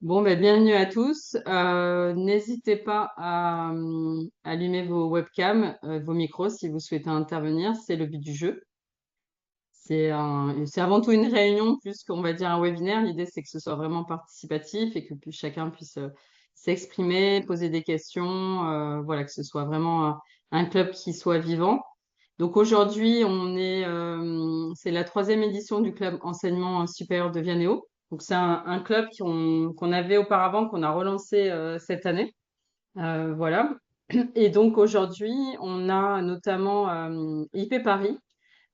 Bon, ben, bienvenue à tous. N'hésitez pas à allumer vos webcams, vos micros si vous souhaitez intervenir. C'est le but du jeu. C'est avant tout une réunion plus qu'on va dire un webinaire. L'idée, c'est que ce soit vraiment participatif et que chacun puisse s'exprimer, poser des questions. Voilà, que ce soit vraiment un club qui soit vivant. Donc aujourd'hui, c'est la troisième édition du club enseignement supérieur de Vianéo. Donc c'est un club qu'on avait auparavant, qu'on a relancé cette année. Voilà. Et donc aujourd'hui, on a notamment IP Paris,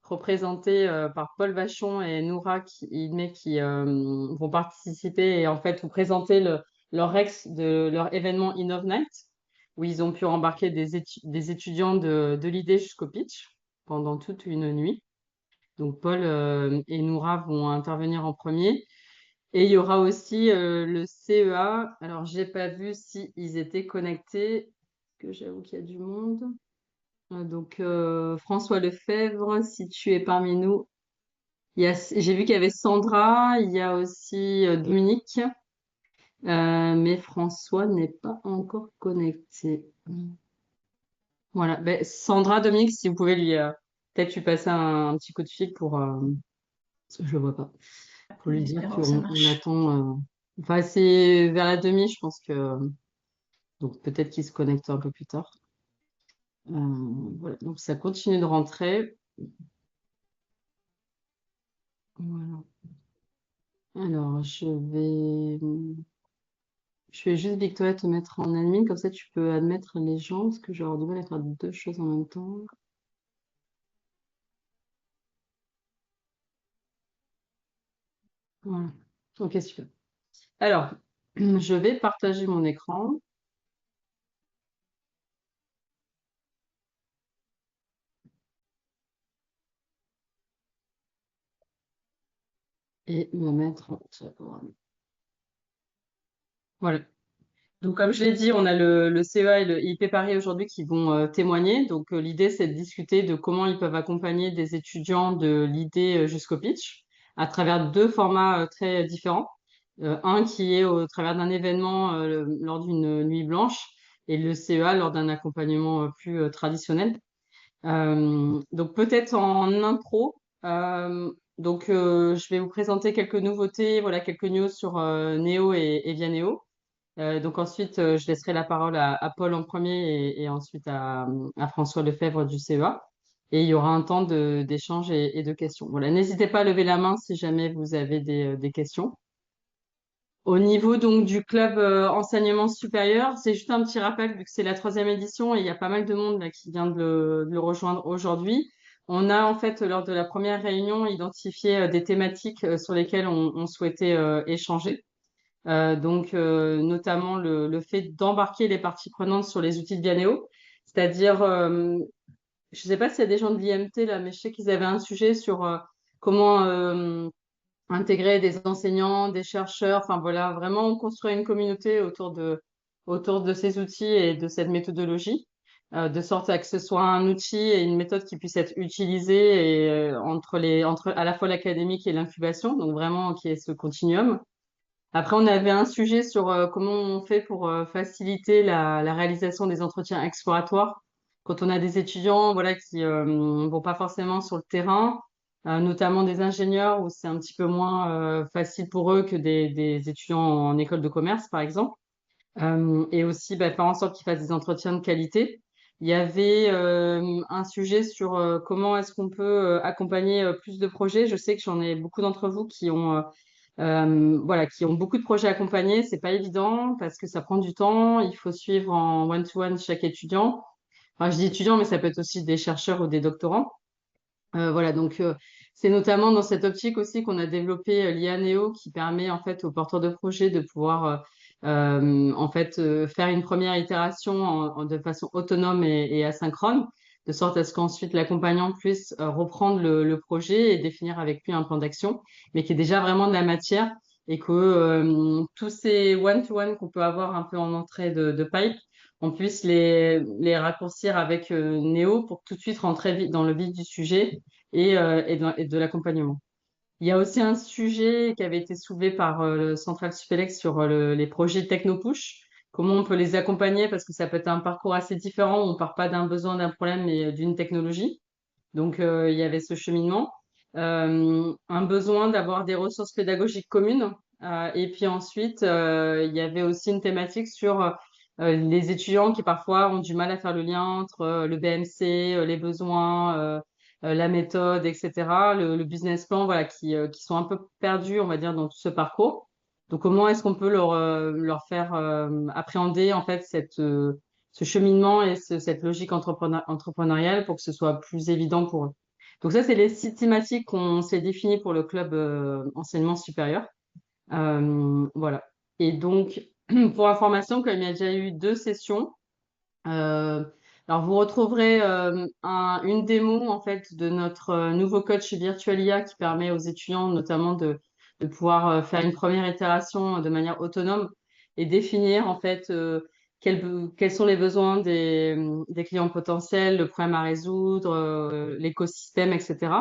représenté par Paul Vachon et Noura qui vont participer et en fait vous présenter leur événement Innov Night, où ils ont pu embarquer des étudiants de l'idée jusqu'au pitch pendant toute une nuit. Donc Paul et Noura vont intervenir en premier. Et il y aura aussi le CEA. Alors, j'ai pas vu s'ils étaient connectés, que j'avoue qu'il y a du monde. Donc, François Lefebvre, si tu es parmi nous. J'ai vu qu'il y avait Sandra, il y a aussi Dominique, mais François n'est pas encore connecté. Voilà. Ben, Sandra, Dominique, si vous pouvez peut-être lui passer un petit coup de fil parce que je le vois pas. Pour lui dire D'accord, ça qu'on marche. attend. Enfin, c'est vers la demi, je pense que. Donc peut-être qu'il se connecte un peu plus tard. Voilà. Donc ça continue de rentrer. Voilà. Alors je vais juste Victoria te mettre en admin, comme ça tu peux admettre les gens, parce que j'ai avoir du mal à faire deux choses en même temps. Voilà. Ok, super. Alors, je vais partager mon écran et me mettre. Voilà. Donc, comme je l'ai dit, on a le CEA et le IP Paris aujourd'hui qui vont témoigner. Donc, l'idée, c'est de discuter de comment ils peuvent accompagner des étudiants de l'idée jusqu'au pitch à travers deux formats très différents. Un qui est au travers d'un événement lors d'une nuit blanche et le CEA lors d'un accompagnement plus traditionnel. Donc, peut-être en intro. Je vais vous présenter quelques nouveautés, voilà, quelques news sur Néo et Vianéo. Donc ensuite, je laisserai la parole à Paul en premier et ensuite à François Lefebvre du CEA. Et il y aura un temps d'échange et de questions. Voilà, n'hésitez pas à lever la main si jamais vous avez des questions. Au niveau donc du club enseignement supérieur, c'est juste un petit rappel vu que c'est la troisième édition et il y a pas mal de monde là, qui vient de le rejoindre aujourd'hui. On a en fait lors de la première réunion identifié des thématiques sur lesquelles on souhaitait échanger. Notamment le fait d'embarquer les parties prenantes sur les outils de Vianéo, c'est-à-dire, je ne sais pas s'il y a des gens de l'IMT là, mais je sais qu'ils avaient un sujet sur comment intégrer des enseignants, des chercheurs, enfin voilà, vraiment construire une communauté autour de ces outils et de cette méthodologie, de sorte à que ce soit un outil et une méthode qui puisse être utilisée entre à la fois l'académique et l'incubation, donc vraiment qui est ce continuum. Après, on avait un sujet sur comment on fait pour faciliter la réalisation des entretiens exploratoires quand on a des étudiants, voilà, qui vont pas forcément sur le terrain, notamment des ingénieurs où c'est un petit peu moins facile pour eux que des étudiants en école de commerce, par exemple. Et aussi, bah, faire en sorte qu'ils fassent des entretiens de qualité. Il y avait un sujet sur comment est-ce qu'on peut accompagner plus de projets. Je sais que j'en ai beaucoup d'entre vous qui ont beaucoup de projets accompagnés. C'est pas évident parce que ça prend du temps. Il faut suivre en one-to-one chaque étudiant. Enfin, je dis étudiant, mais ça peut être aussi des chercheurs ou des doctorants. Voilà, donc c'est notamment dans cette optique aussi qu'on a développé l'IA Neo qui permet en fait aux porteurs de projets de pouvoir faire une première itération de façon autonome et asynchrone, de sorte à ce qu'ensuite l'accompagnant puisse reprendre le projet et définir avec lui un plan d'action, mais qui est déjà vraiment de la matière et que tous ces one-to-one qu'on peut avoir un peu en entrée de pipe, on puisse les raccourcir avec Néo pour tout de suite rentrer vite dans le vif du sujet et de l'accompagnement. Il y a aussi un sujet qui avait été soulevé par le Central Supélec sur les projets Technopush. Comment on peut les accompagner parce que ça peut être un parcours assez différent. On part pas d'un besoin, d'un problème, mais d'une technologie. Donc, il y avait ce cheminement. Un besoin d'avoir des ressources pédagogiques communes. Et puis ensuite, il y avait aussi une thématique sur les étudiants qui parfois ont du mal à faire le lien entre le BMC, les besoins, la méthode, etc., le business plan, voilà, qui sont un peu perdus, on va dire, dans tout ce parcours. Donc, comment est-ce qu'on peut leur faire appréhender en fait ce cheminement et cette logique entrepreneuriale pour que ce soit plus évident pour eux. Donc ça, c'est les 6 thématiques qu'on s'est définies pour le club enseignement supérieur. Voilà. Et donc, pour information, comme il y a déjà eu 2 sessions, euh, alors vous retrouverez une démo en fait de notre nouveau coach Virtualia qui permet aux étudiants notamment de pouvoir faire une première itération de manière autonome et définir en fait quels sont les besoins des clients potentiels, le problème à résoudre, l'écosystème, etc.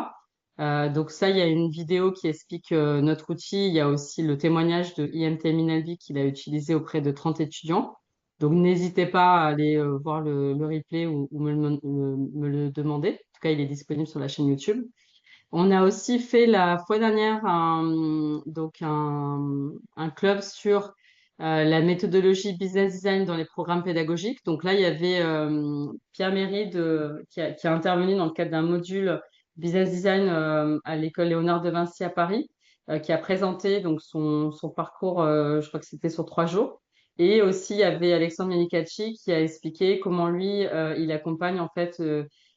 Donc ça, il y a une vidéo qui explique notre outil. Il y a aussi le témoignage de IMT Minalvi qu'il a utilisé auprès de 30 étudiants. Donc, n'hésitez pas à aller voir le replay ou me le demander. En tout cas, il est disponible sur la chaîne YouTube. On a aussi fait la fois dernière un club sur la méthodologie business design dans les programmes pédagogiques. Donc là, il y avait Pierre Méry qui a intervenu dans le cadre d'un module business design à l'école Léonard de Vinci à Paris, qui a présenté donc son parcours, je crois que c'était sur 3 jours. Et aussi, il y avait Alexandre Minicacci qui a expliqué comment lui, il accompagne en fait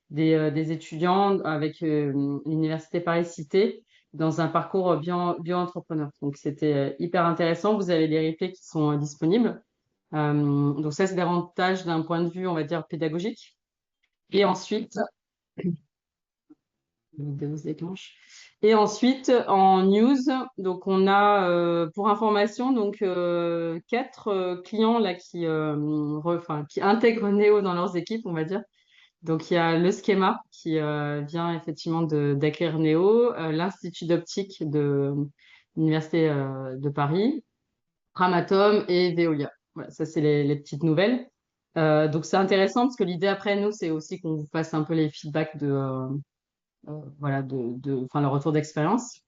des étudiants avec l'Université Paris-Cité dans un parcours bio-entrepreneur. Donc, c'était hyper intéressant. Vous avez les replays qui sont disponibles. Donc, ça, c'est davantage d'un point de vue, on va dire, pédagogique. Et ensuite, la vidéo se déclenche. Et ensuite, en news, donc on a, pour information, donc 4 clients là qui intègrent Néo dans leurs équipes, on va dire. Donc, il y a le Schema qui vient effectivement d'acquérir Néo, l'Institut d'optique de l'Université de Paris, Framatome et Veolia. Voilà, ça, c'est les petites nouvelles. Donc, c'est intéressant parce que l'idée après, nous, c'est aussi qu'on vous fasse un peu les feedbacks voilà, enfin, le retour d'expérience.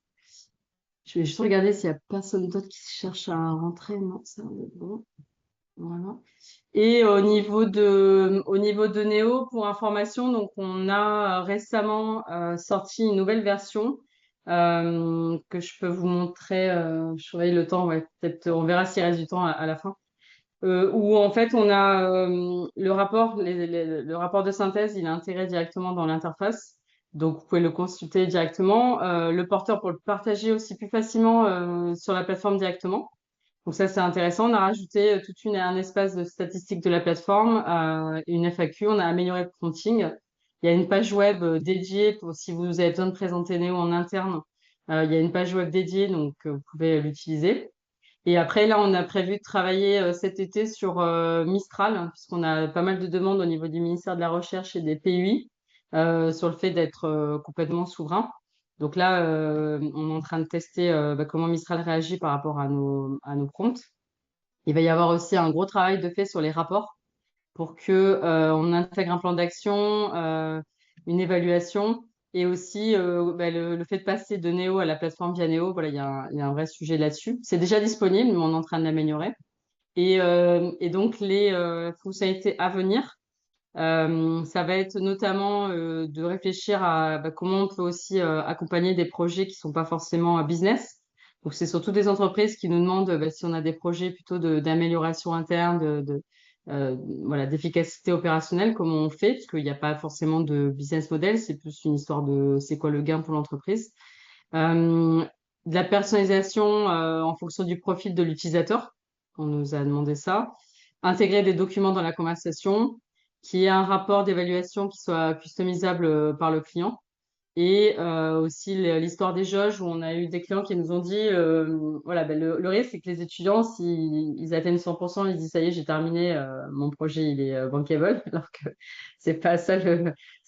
Je vais juste regarder s'il n'y a personne d'autre qui cherche à rentrer. Non, ça, bon. Voilà. Et au niveau de Neo, pour information, donc on a récemment sorti une nouvelle version que je peux vous montrer. Je surveille le temps, ouais, peut-être on verra s'il reste du temps à la fin. Où en fait on a le rapport de synthèse, il est intégré directement dans l'interface. Donc vous pouvez le consulter directement. Le porteur pour le partager aussi plus facilement sur la plateforme directement. Donc ça, c'est intéressant. On a rajouté un espace de statistiques de la plateforme, une FAQ. On a amélioré le prompting. Il y a une page web dédiée pour si vous avez besoin de présenter Néo en interne. Il y a une page web dédiée, donc vous pouvez l'utiliser. Et après, là, on a prévu de travailler cet été sur Mistral, hein, puisqu'on a pas mal de demandes au niveau du ministère de la Recherche et des PUI sur le fait d'être complètement souverain. Donc là, on est en train de tester comment Mistral réagit par rapport à nos prompts. Il va y avoir aussi un gros travail de fait sur les rapports pour que on intègre un plan d'action, une évaluation et aussi le fait de passer de Néo à la plateforme via Néo. Voilà, il y a un vrai sujet là-dessus. C'est déjà disponible, mais on est en train de l'améliorer. Et donc les fonctionnalités à venir, ça va être notamment de réfléchir à comment on peut aussi accompagner des projets qui sont pas forcément business. Donc, c'est surtout des entreprises qui nous demandent si on a des projets plutôt d'amélioration interne, voilà, d'efficacité opérationnelle, comment on fait, parce qu'il n'y a pas forcément de business model, c'est plus une histoire de c'est quoi le gain pour l'entreprise. Euh, de la personnalisation en fonction du profil de l'utilisateur. On nous a demandé ça. Intégrer des documents dans la conversation, qu'il y ait un rapport d'évaluation qui soit customisable par le client. Et aussi l'histoire des jauges où on a eu des clients qui nous ont dit, voilà, ben, le risque, c'est que les étudiants, s'ils atteignent 100%, ils disent, ça y est, j'ai terminé, mon projet, il est bankable, alors que c'est pas ça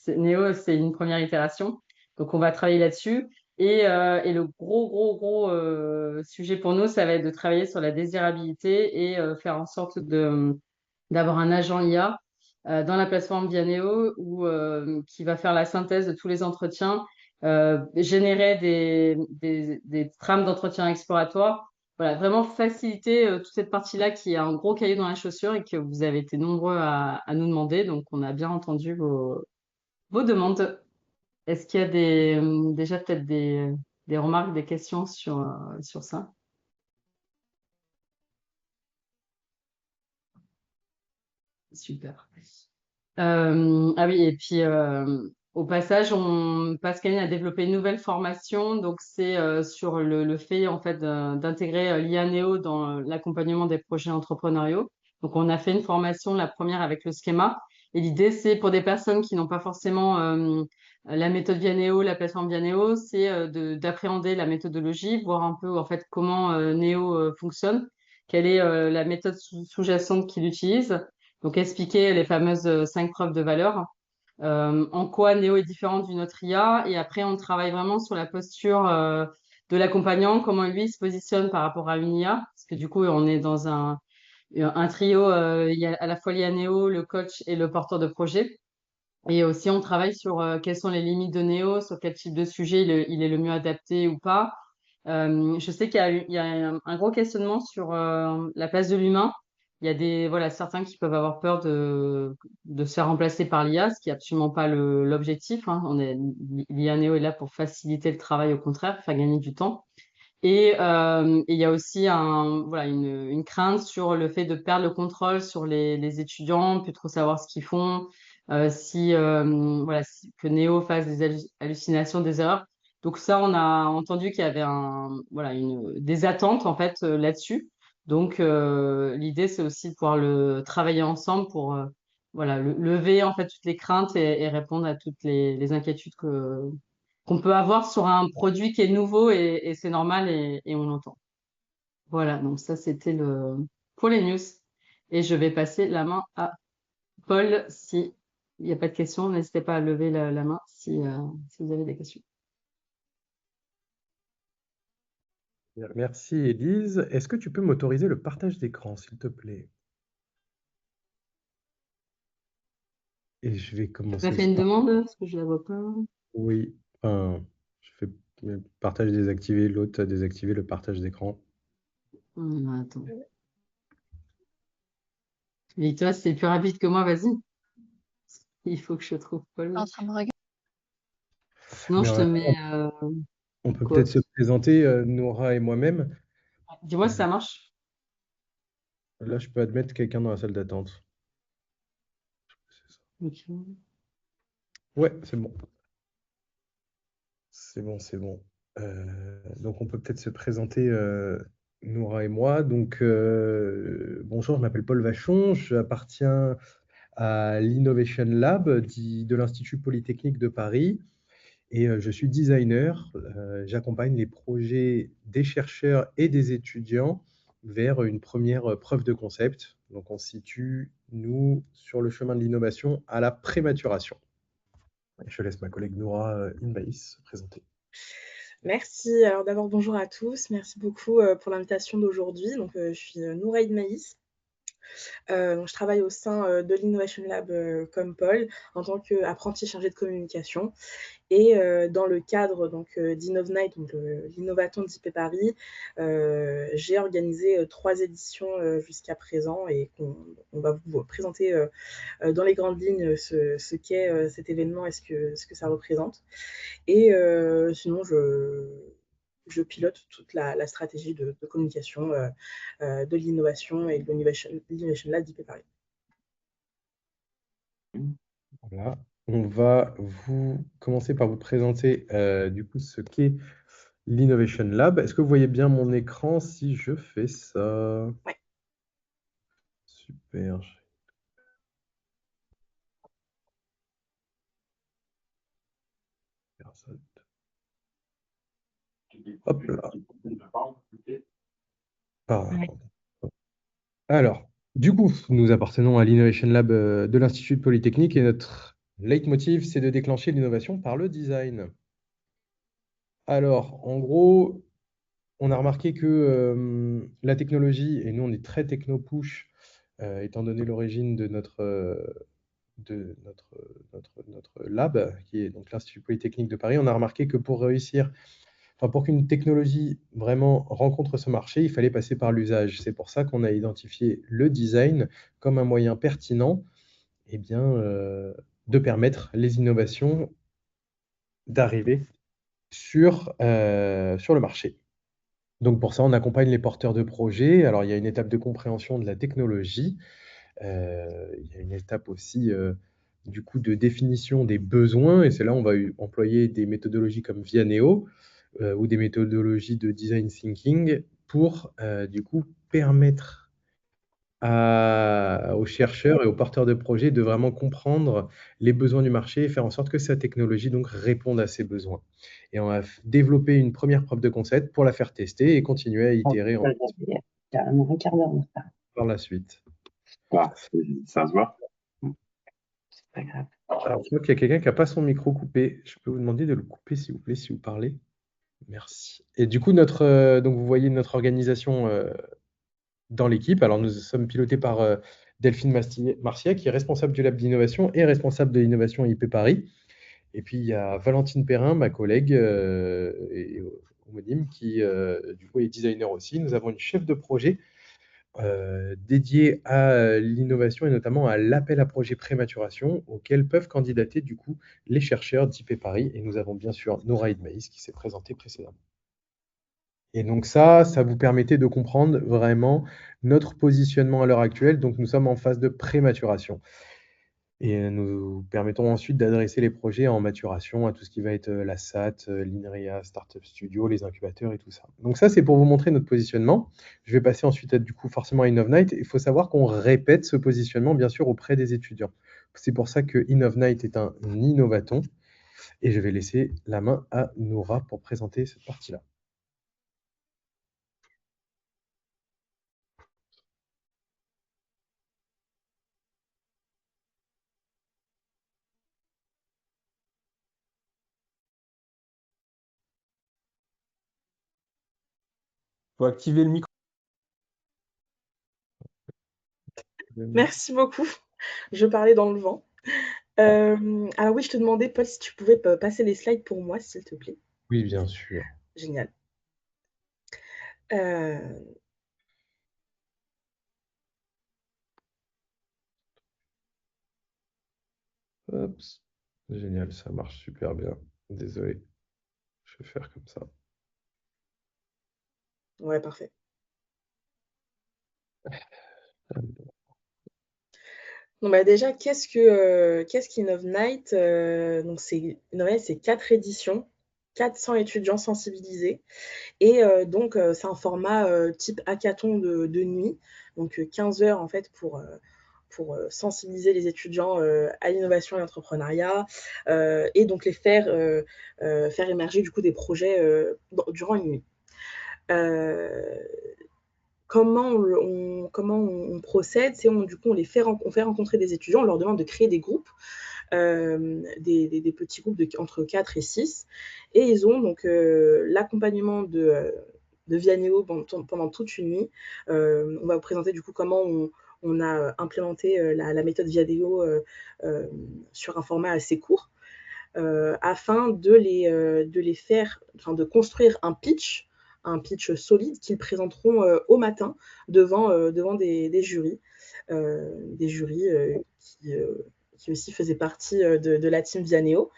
Néo, c'est une première itération. Donc, on va travailler là-dessus. Et le gros sujet pour nous, ça va être de travailler sur la désirabilité et faire en sorte d'avoir un agent IA dans la plateforme Vianeo qui va faire la synthèse de tous les entretiens, générer des trames d'entretien exploratoires. Voilà, vraiment faciliter toute cette partie-là qui est un gros caillou dans la chaussure et que vous avez été nombreux à nous demander. Donc, on a bien entendu vos demandes. Est-ce qu'il y a déjà peut-être des remarques, des questions sur ça? Super. Ah oui, et puis au passage, Pascaline a développé une nouvelle formation, donc c'est sur le fait en fait d'intégrer l'IA Néo dans l'accompagnement des projets entrepreneuriaux. Donc on a fait une formation, la première avec le schéma, et l'idée c'est pour des personnes qui n'ont pas forcément la méthode Vianeo, la plateforme Vianeo, c'est d'appréhender la méthodologie, voir un peu en fait comment Néo fonctionne, quelle est la méthode sous-jacente qu'il utilise. Donc, expliquer les fameuses 5 preuves de valeur, en quoi Néo est différent d'une autre IA. Et après, on travaille vraiment sur la posture de l'accompagnant, comment lui se positionne par rapport à une IA. Parce que du coup, on est dans un trio, il y a à la fois l'IA Néo, le coach et le porteur de projet. Et aussi, on travaille sur quelles sont les limites de Néo, sur quel type de sujet il est le mieux adapté ou pas. Je sais qu'il y a un gros questionnement sur la place de l'humain. Il y a voilà, certains qui peuvent avoir peur de se faire remplacer par l'IA, ce qui n'est absolument pas l'objectif, hein. L'IA Néo est là pour faciliter le travail, au contraire, faire gagner du temps. Et il y a aussi voilà, une crainte sur le fait de perdre le contrôle sur les étudiants, plus trop savoir ce qu'ils font, voilà, que Néo fasse des hallucinations, des erreurs. Donc ça, on a entendu qu'il y avait voilà, des attentes en fait là-dessus. Donc l'idée, c'est aussi de pouvoir le travailler ensemble pour voilà, lever en fait toutes les craintes et répondre à toutes les inquiétudes qu'on peut avoir sur un produit qui est nouveau et c'est normal et on l'entend. Voilà, donc ça c'était pour les news. Et je vais passer la main à Paul. Si il n'y a pas de questions, n'hésitez pas à lever la main si vous avez des questions. Merci Élise. Est-ce que tu peux m'autoriser le partage d'écran, s'il te plaît? Et je vais Tu as commencer fait une ça. demande parce que je la vois pas. Oui, enfin, je fais le partage désactivé, l'autre a désactivé le partage d'écran. Attends. Mais toi, c'est plus rapide que moi, vas-y. Il faut que je trouve Paul. En train de regarder. Sinon, Mais je en te même mets temps, on peut quoi? peut-être se présenter, Nora et moi-même. Dis-moi si ça marche. Là, je peux admettre quelqu'un dans la salle d'attente. C'est ça. Ok. Ouais, c'est bon. C'est bon, c'est bon. Donc, on peut peut-être se présenter, Nora et moi. Donc, bonjour, je m'appelle Paul Vachon, j'appartiens à l'Innovation Lab de l'Institut Polytechnique de Paris et je suis designer. J'accompagne les projets des chercheurs et des étudiants vers une première preuve de concept. Donc, on se situe, nous, sur le chemin de l'innovation à la prématuration. Je laisse ma collègue Noura Inbaïs se présenter. Merci. Alors d'abord, bonjour à tous. Merci beaucoup pour l'invitation d'aujourd'hui. Donc, je suis Noura Maïs. Donc je travaille au sein de l'Innovation Lab comme Paul en tant qu'apprenti chargé de communication. Et dans le cadre d'InnovNight, donc l'innovaton d'IP Paris, j'ai organisé 3 éditions jusqu'à présent et on va vous présenter dans les grandes lignes ce qu'est cet événement et ce que ça représente. Et sinon, je pilote toute la stratégie de communication de l'innovation et de l'Innovation Lab d'IP Paris. Voilà. On va commencer par vous présenter du coup ce qu'est l'Innovation Lab. Est-ce que vous voyez bien mon écran si je fais ça? Ouais. Super. Hop là. Pardon. Alors, du coup, nous appartenons à l'Innovation Lab de l'Institut Polytechnique et notre leitmotiv, c'est de déclencher l'innovation par le design. Alors, en gros, on a remarqué que la technologie, et nous on est très techno-push, étant donné l'origine de notre lab, qui est donc l'Institut Polytechnique de Paris, on a remarqué que pour réussir, enfin, pour qu'une technologie vraiment rencontre ce marché, il fallait passer par l'usage. C'est pour ça qu'on a identifié le design comme un moyen pertinent, eh bien, de permettre les innovations d'arriver sur le marché. Donc pour ça, on accompagne les porteurs de projets. Alors il y a une étape de compréhension de la technologie, il y a une étape aussi, du coup, de définition des besoins, et c'est là où on va employer des méthodologies comme Vianeo, ou des méthodologies de design thinking pour, du coup, permettre aux chercheurs et aux porteurs de projets de vraiment comprendre les besoins du marché et faire en sorte que sa technologie donc réponde à ces besoins. Et on va développer une première preuve de concept pour la faire tester et continuer à itérer J'avais carrément un quart d'heure en retard. par la suite. Bah, ça se voit. C'est pas grave. Alors, je vois qu'il y a quelqu'un qui n'a pas son micro coupé. Je peux vous demander de le couper, s'il vous plaît, si vous parlez. Merci. Et du coup, donc vous voyez notre organisation dans l'équipe. Alors, nous sommes pilotés par Delphine Marcia, qui est responsable du lab d'innovation et responsable de l'innovation IP Paris. Et puis, il y a Valentine Perrin, ma collègue et homonyme, qui du coup est designer aussi. Nous avons une chef de projet dédiée à l'innovation et notamment à l'appel à projet prématuration auquel peuvent candidater du coup les chercheurs d'IP Paris. Et nous avons bien sûr Nora Maïs qui s'est présentée précédemment. Et donc ça vous permettait de comprendre vraiment notre positionnement à l'heure actuelle. Donc nous sommes en phase de prématuration. Et nous permettons ensuite d'adresser les projets en maturation à tout ce qui va être la SAT, l'INRIA, Startup Studio, les incubateurs et tout ça. Donc ça, c'est pour vous montrer notre positionnement. Je vais passer ensuite du coup forcément à Innovnight. Il faut savoir qu'on répète ce positionnement, bien sûr, auprès des étudiants. C'est pour ça que Innovnight est un innovaton. Et je vais laisser la main à Nora pour présenter cette partie-là. Faut activer le micro. Merci beaucoup. Je parlais dans le vent. Alors oui, je te demandais, Paul, si tu pouvais passer les slides pour moi, s'il te plaît. Oui, bien sûr. Génial. Hop. Génial, ça marche super bien. Désolé. Je vais faire comme ça. Ouais, parfait. Donc bah déjà, qu'est-ce qu'Innovnight? Donc Innovnight, c'est 4 éditions, 400 étudiants sensibilisés et donc c'est un format type hackathon de nuit, donc 15 heures en fait pour sensibiliser les étudiants à l'innovation et l'entrepreneuriat et donc les faire émerger du coup des projets durant une nuit. Comment on procède? C'est du coup, on fait rencontrer des étudiants, on leur demande de créer des groupes, des petits groupes entre 4 et 6, et ils ont donc l'accompagnement de Vianeo pendant toute une nuit. On va vous présenter du coup comment on a implémenté la méthode Vianeo sur un format assez court, afin de les faire, enfin de construire un pitch solide qu'ils présenteront au matin devant des jurys, qui aussi faisaient partie de la team Vianeo.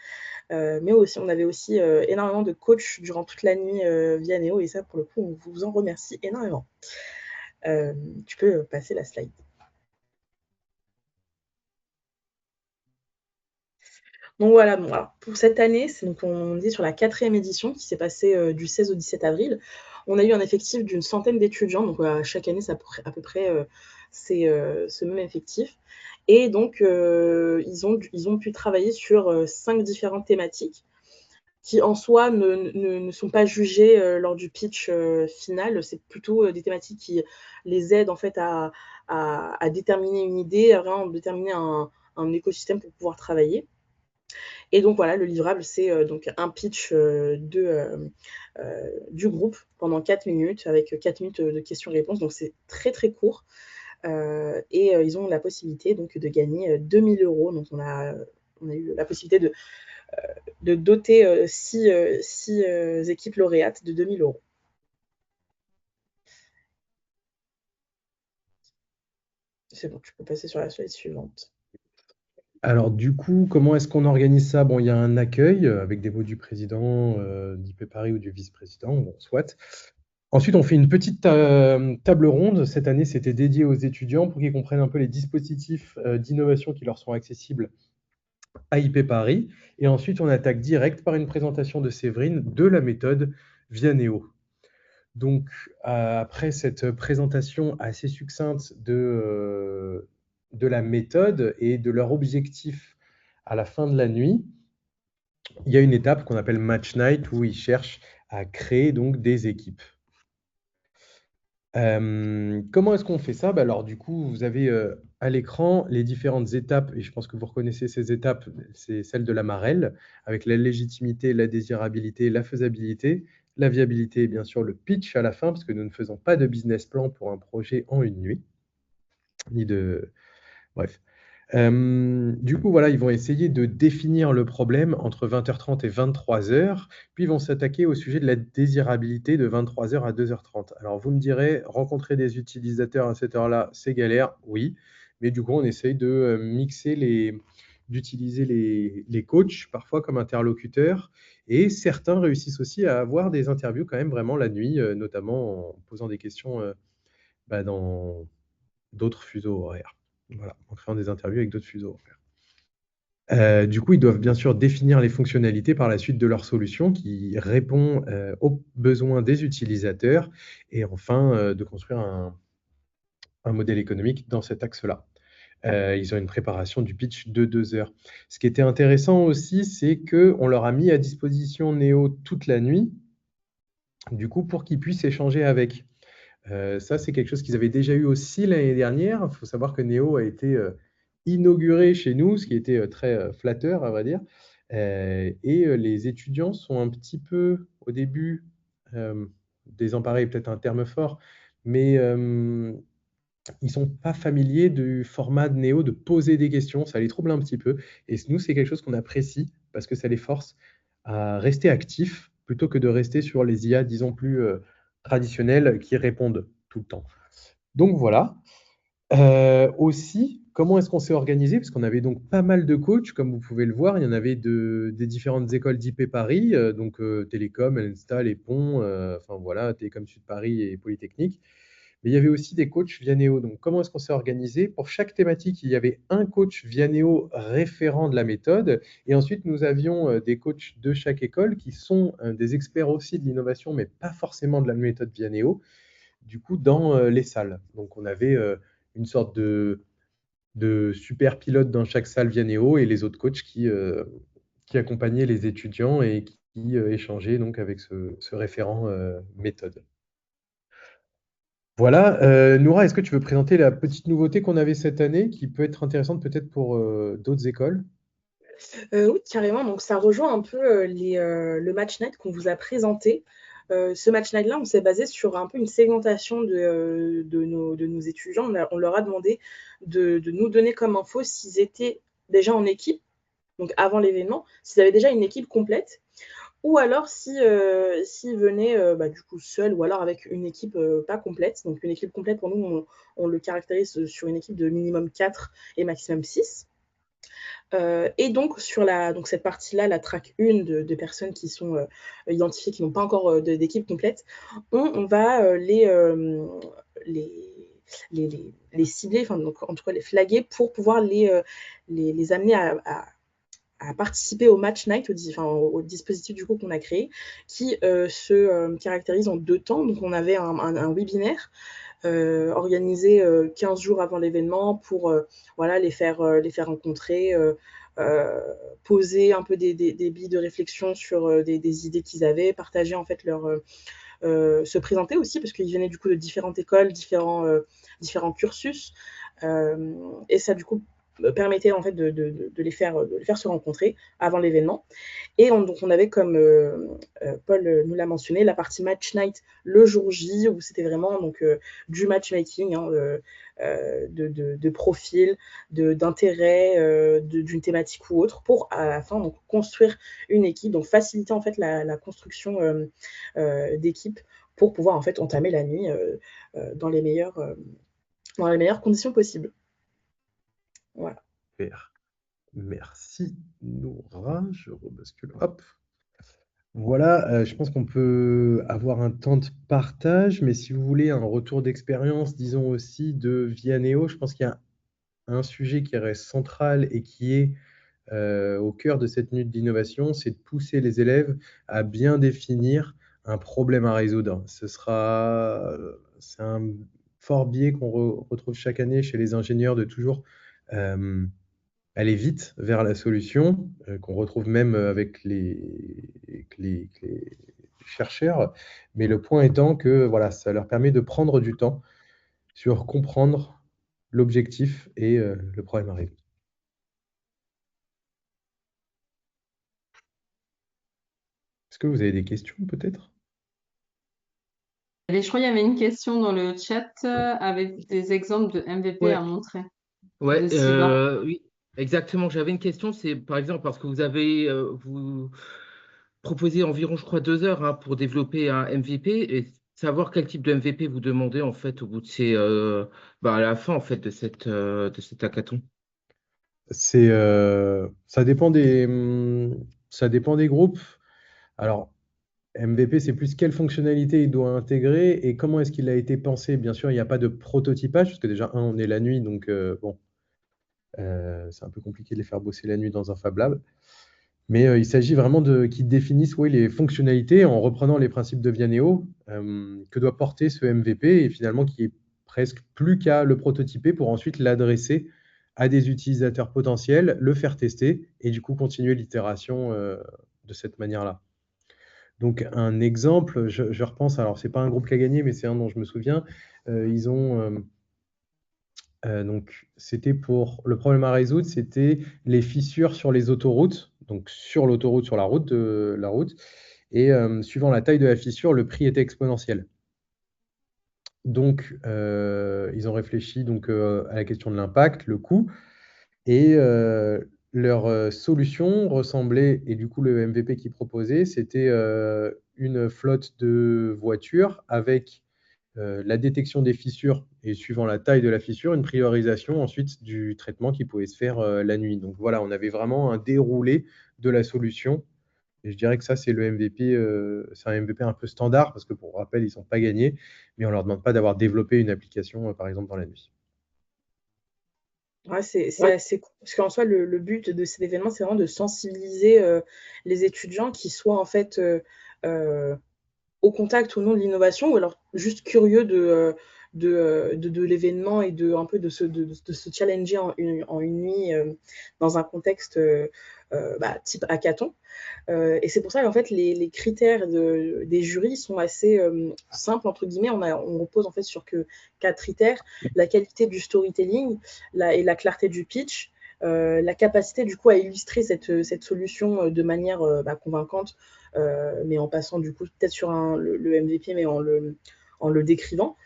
Mais aussi, on avait aussi énormément de coachs durant toute la nuit Vianeo, et ça, pour le coup, on vous en remercie énormément. Tu peux passer la slide. Donc voilà, bon, alors, pour cette année, on est sur la 4e édition qui s'est passée du 16 au 17 avril. On a eu un effectif d'une centaine d'étudiants, donc chaque année, c'est à peu près c'est ce même effectif. Et donc, ils ont pu travailler sur 5 différentes thématiques qui, en soi, ne sont pas jugées lors du pitch final. C'est plutôt des thématiques qui les aident en fait à déterminer une idée, à vraiment déterminer un écosystème pour pouvoir travailler. Et donc voilà, le livrable, c'est donc un pitch du groupe pendant 4 minutes, avec 4 minutes de questions-réponses. Donc c'est très très court. Et ils ont la possibilité donc de gagner 2000 €. Donc on a eu la possibilité de doter 6 équipes lauréates de 2000 €. C'est bon, tu peux passer sur la slide suivante. Alors du coup, comment est-ce qu'on organise ça? Bon, il y a un accueil avec des mots du président d'IP Paris ou du vice-président, bon, soit. Ensuite, on fait une petite table ronde. Cette année, c'était dédié aux étudiants pour qu'ils comprennent un peu les dispositifs d'innovation qui leur sont accessibles à IP Paris. Et ensuite, on attaque direct par une présentation de Séverine de la méthode Vianeo. Donc, après cette présentation assez succincte de la méthode et de leur objectif à la fin de la nuit, il y a une étape qu'on appelle Match Night où ils cherchent à créer donc des équipes. Comment est-ce qu'on fait ça? Bah, alors du coup, vous avez à l'écran les différentes étapes, et je pense que vous reconnaissez ces étapes, c'est celle de la marelle, avec la légitimité, la désirabilité, la faisabilité, la viabilité et bien sûr le pitch à la fin, parce que nous ne faisons pas de business plan pour un projet en une nuit, ni de... Bref. Du coup, voilà, ils vont essayer de définir le problème entre 20h30 et 23h, puis ils vont s'attaquer au sujet de la désirabilité de 23h à 2h30. Alors, vous me direz, rencontrer des utilisateurs à cette heure-là, c'est galère, oui, mais du coup, on essaye de d'utiliser les coachs, parfois comme interlocuteurs, et certains réussissent aussi à avoir des interviews quand même vraiment la nuit, notamment en posant des questions dans d'autres fuseaux horaires. Voilà, en créant des interviews avec d'autres fuseaux horaires. Du coup, ils doivent bien sûr définir les fonctionnalités par la suite de leur solution qui répond aux besoins des utilisateurs et enfin de construire un modèle économique dans cet axe-là. Ils ont une préparation du pitch de 2 heures. Ce qui était intéressant aussi, c'est qu'on leur a mis à disposition Néo toute la nuit, du coup, pour qu'ils puissent échanger avec. Ça, c'est quelque chose qu'ils avaient déjà eu aussi l'année dernière. Il faut savoir que Néo a été inauguré chez nous, ce qui était très flatteur, à vrai dire. Et les étudiants sont un petit peu, au début, désemparés, peut-être un terme fort, mais ils ne sont pas familiers du format de Néo de poser des questions. Ça les trouble un petit peu. Et nous, c'est quelque chose qu'on apprécie parce que ça les force à rester actifs plutôt que de rester sur les IA, disons, plus traditionnelles qui répondent tout le temps. Donc voilà. Aussi, comment est-ce qu'on s'est organisé? Parce qu'on avait donc pas mal de coachs, comme vous pouvez le voir. Il y en avait des différentes écoles d'IP Paris, donc Télécom, Elenstal, Les Ponts, enfin voilà, Télécom Sud Paris et Polytechnique. Mais il y avait aussi des coachs Vianeo. Donc, comment est-ce qu'on s'est organisé? Pour chaque thématique, il y avait un coach Vianeo référent de la méthode. Et ensuite, nous avions des coachs de chaque école qui sont des experts aussi de l'innovation, mais pas forcément de la méthode Vianeo, du coup, dans les salles. Donc, on avait une sorte de super pilote dans chaque salle Vianeo et les autres coachs qui accompagnaient les étudiants et qui échangeaient donc avec ce référent méthode. Voilà, Noura, est-ce que tu veux présenter la petite nouveauté qu'on avait cette année qui peut être intéressante peut-être pour d'autres écoles? Oui, carrément. Donc ça rejoint un peu le match night qu'on vous a présenté. Ce match night-là, on s'est basé sur un peu une segmentation de nos étudiants. On leur a demandé de nous donner comme info s'ils étaient déjà en équipe, donc avant l'événement, s'ils avaient déjà une équipe complète, ou alors s'ils venaient du coup seuls, ou alors avec une équipe pas complète. Donc une équipe complète, pour nous, on le caractérise sur une équipe de minimum 4 et maximum 6. Et donc donc cette partie-là, la track 1 de personnes qui sont identifiées, qui n'ont pas encore d'équipe complète, on va les cibler, enfin, donc, en tout cas les flaguer pour pouvoir les amener à participer au match night, au dispositif du coup qu'on a créé, qui se caractérise en 2 temps. Donc on avait un webinaire organisé 15 jours avant l'événement pour voilà, les faire rencontrer, poser un peu des billes de réflexion sur des idées qu'ils avaient, partager en fait se présenter aussi, parce qu'ils venaient du coup de différentes écoles, différents cursus. Et ça, du coup, permettait en fait de les faire se rencontrer avant l'événement. Et donc on avait, comme Paul nous l'a mentionné, la partie match night le jour J, où c'était vraiment donc du matchmaking, hein, de profil, d'intérêt, d'une thématique ou autre, pour à la fin donc construire une équipe, donc faciliter en fait la construction d'équipe pour pouvoir en fait entamer la nuit dans les meilleures conditions possibles. Voilà. Super. Merci, Noura. Je rebascule. Hop. Voilà, je pense qu'on peut avoir un temps de partage, mais si vous voulez un retour d'expérience, disons aussi de Vianeo, je pense qu'il y a un sujet qui reste central et qui est au cœur de cette nuit d'innovation, c'est de pousser les élèves à bien définir un problème à résoudre. C'est un fort biais qu'on retrouve chaque année chez les ingénieurs de toujours aller vite vers la solution, qu'on retrouve même avec les chercheurs. Mais le point étant que voilà, ça leur permet de prendre du temps sur comprendre l'objectif et le problème à résoudre. Est-ce que vous avez des questions peut-être? Je crois qu'il y avait une question dans le chat avec des exemples de MVP à Ouais, montrer. ouais, De Sylvain. oui, exactement. J'avais une question, c'est par exemple parce que vous proposez environ, je crois, 2 heures, hein, pour développer un MVP et savoir quel type de MVP vous demandez en fait au bout de à la fin en fait de cet hackathon. Ça dépend ça dépend des groupes. Alors, MVP, c'est plus quelle fonctionnalité il doit intégrer et comment est-ce qu'il a été pensé. Bien sûr, il n'y a pas de prototypage, parce que déjà, on est la nuit, donc bon, c'est un peu compliqué de les faire bosser la nuit dans un Fab Lab. Mais il s'agit vraiment qu'ils définissent les fonctionnalités en reprenant les principes de Vianeo que doit porter ce MVP et finalement qui est presque plus qu'à le prototyper pour ensuite l'adresser à des utilisateurs potentiels, le faire tester et du coup continuer l'itération de cette manière-là. Donc un exemple, je repense, alors c'est pas un groupe qui a gagné, mais c'est un dont je me souviens. Ils ont donc c'était pour le problème à résoudre, c'était les fissures sur les autoroutes, donc sur l'autoroute, sur la route et suivant la taille de la fissure, le prix était exponentiel. Donc ils ont réfléchi donc à la question de l'impact, le coût, et leur solution ressemblait, et du coup le MVP qu'ils proposaient, c'était une flotte de voitures avec la détection des fissures et suivant la taille de la fissure, une priorisation ensuite du traitement qui pouvait se faire la nuit. Donc voilà, on avait vraiment un déroulé de la solution. Et je dirais que ça, c'est le MVP, c'est un MVP un peu standard parce que pour rappel, ils ne sont pas gagnés, mais on ne leur demande pas d'avoir développé une application, par exemple, dans la nuit. Ouais, c'est assez cool. Parce qu'en soi, le but de cet événement, c'est vraiment de sensibiliser les étudiants qui soient en fait au contact ou non de l'innovation, ou alors juste curieux de l'événement et un peu de se challenger en une nuit dans un contexte type hackathon. Et c'est pour ça qu'en fait, les critères des jurys sont assez simples, entre guillemets. On repose en fait sur 4 critères: la qualité du storytelling et la clarté du pitch, la capacité du coup à illustrer cette solution de manière convaincante, mais en passant du coup peut-être sur le MVP, mais en le décrivant,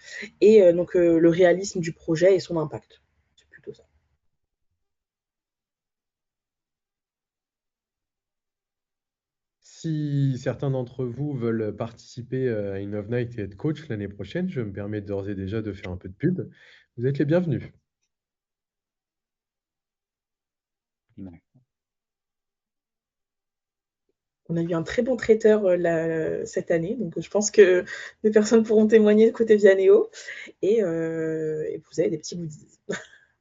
et donc le réalisme du projet et son impact. C'est plutôt ça. Si certains d'entre vous veulent participer à Innov Night et être coach l'année prochaine, je me permets d'ores et déjà de faire un peu de pub. Vous êtes les bienvenus. On a eu un très bon traiteur cette année, donc je pense que des personnes pourront témoigner de côté Vianeo, et vous avez des petits goodies.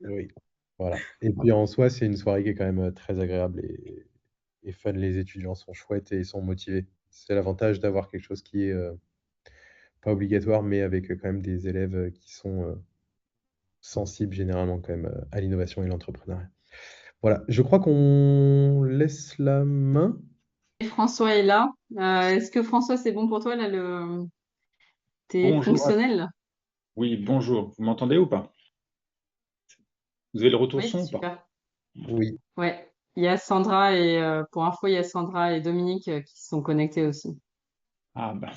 Oui, voilà. Et puis en soi, c'est une soirée qui est quand même très agréable et fun. Les étudiants sont chouettes et sont motivés. C'est l'avantage d'avoir quelque chose qui est pas obligatoire, mais avec quand même des élèves qui sont sensibles généralement quand même à l'innovation et l'entrepreneuriat. Voilà, je crois qu'on laisse la main. Et François est là. Est-ce que François, c'est bon pour toi là t'es Bonjour. fonctionnel? Oui, bonjour. Vous m'entendez ou pas? Vous avez le retour Oui, son ou pas? super. Oui. Ouais, il y a Sandra et pour info, il y a Sandra et Dominique qui sont connectés aussi. Ah, ben,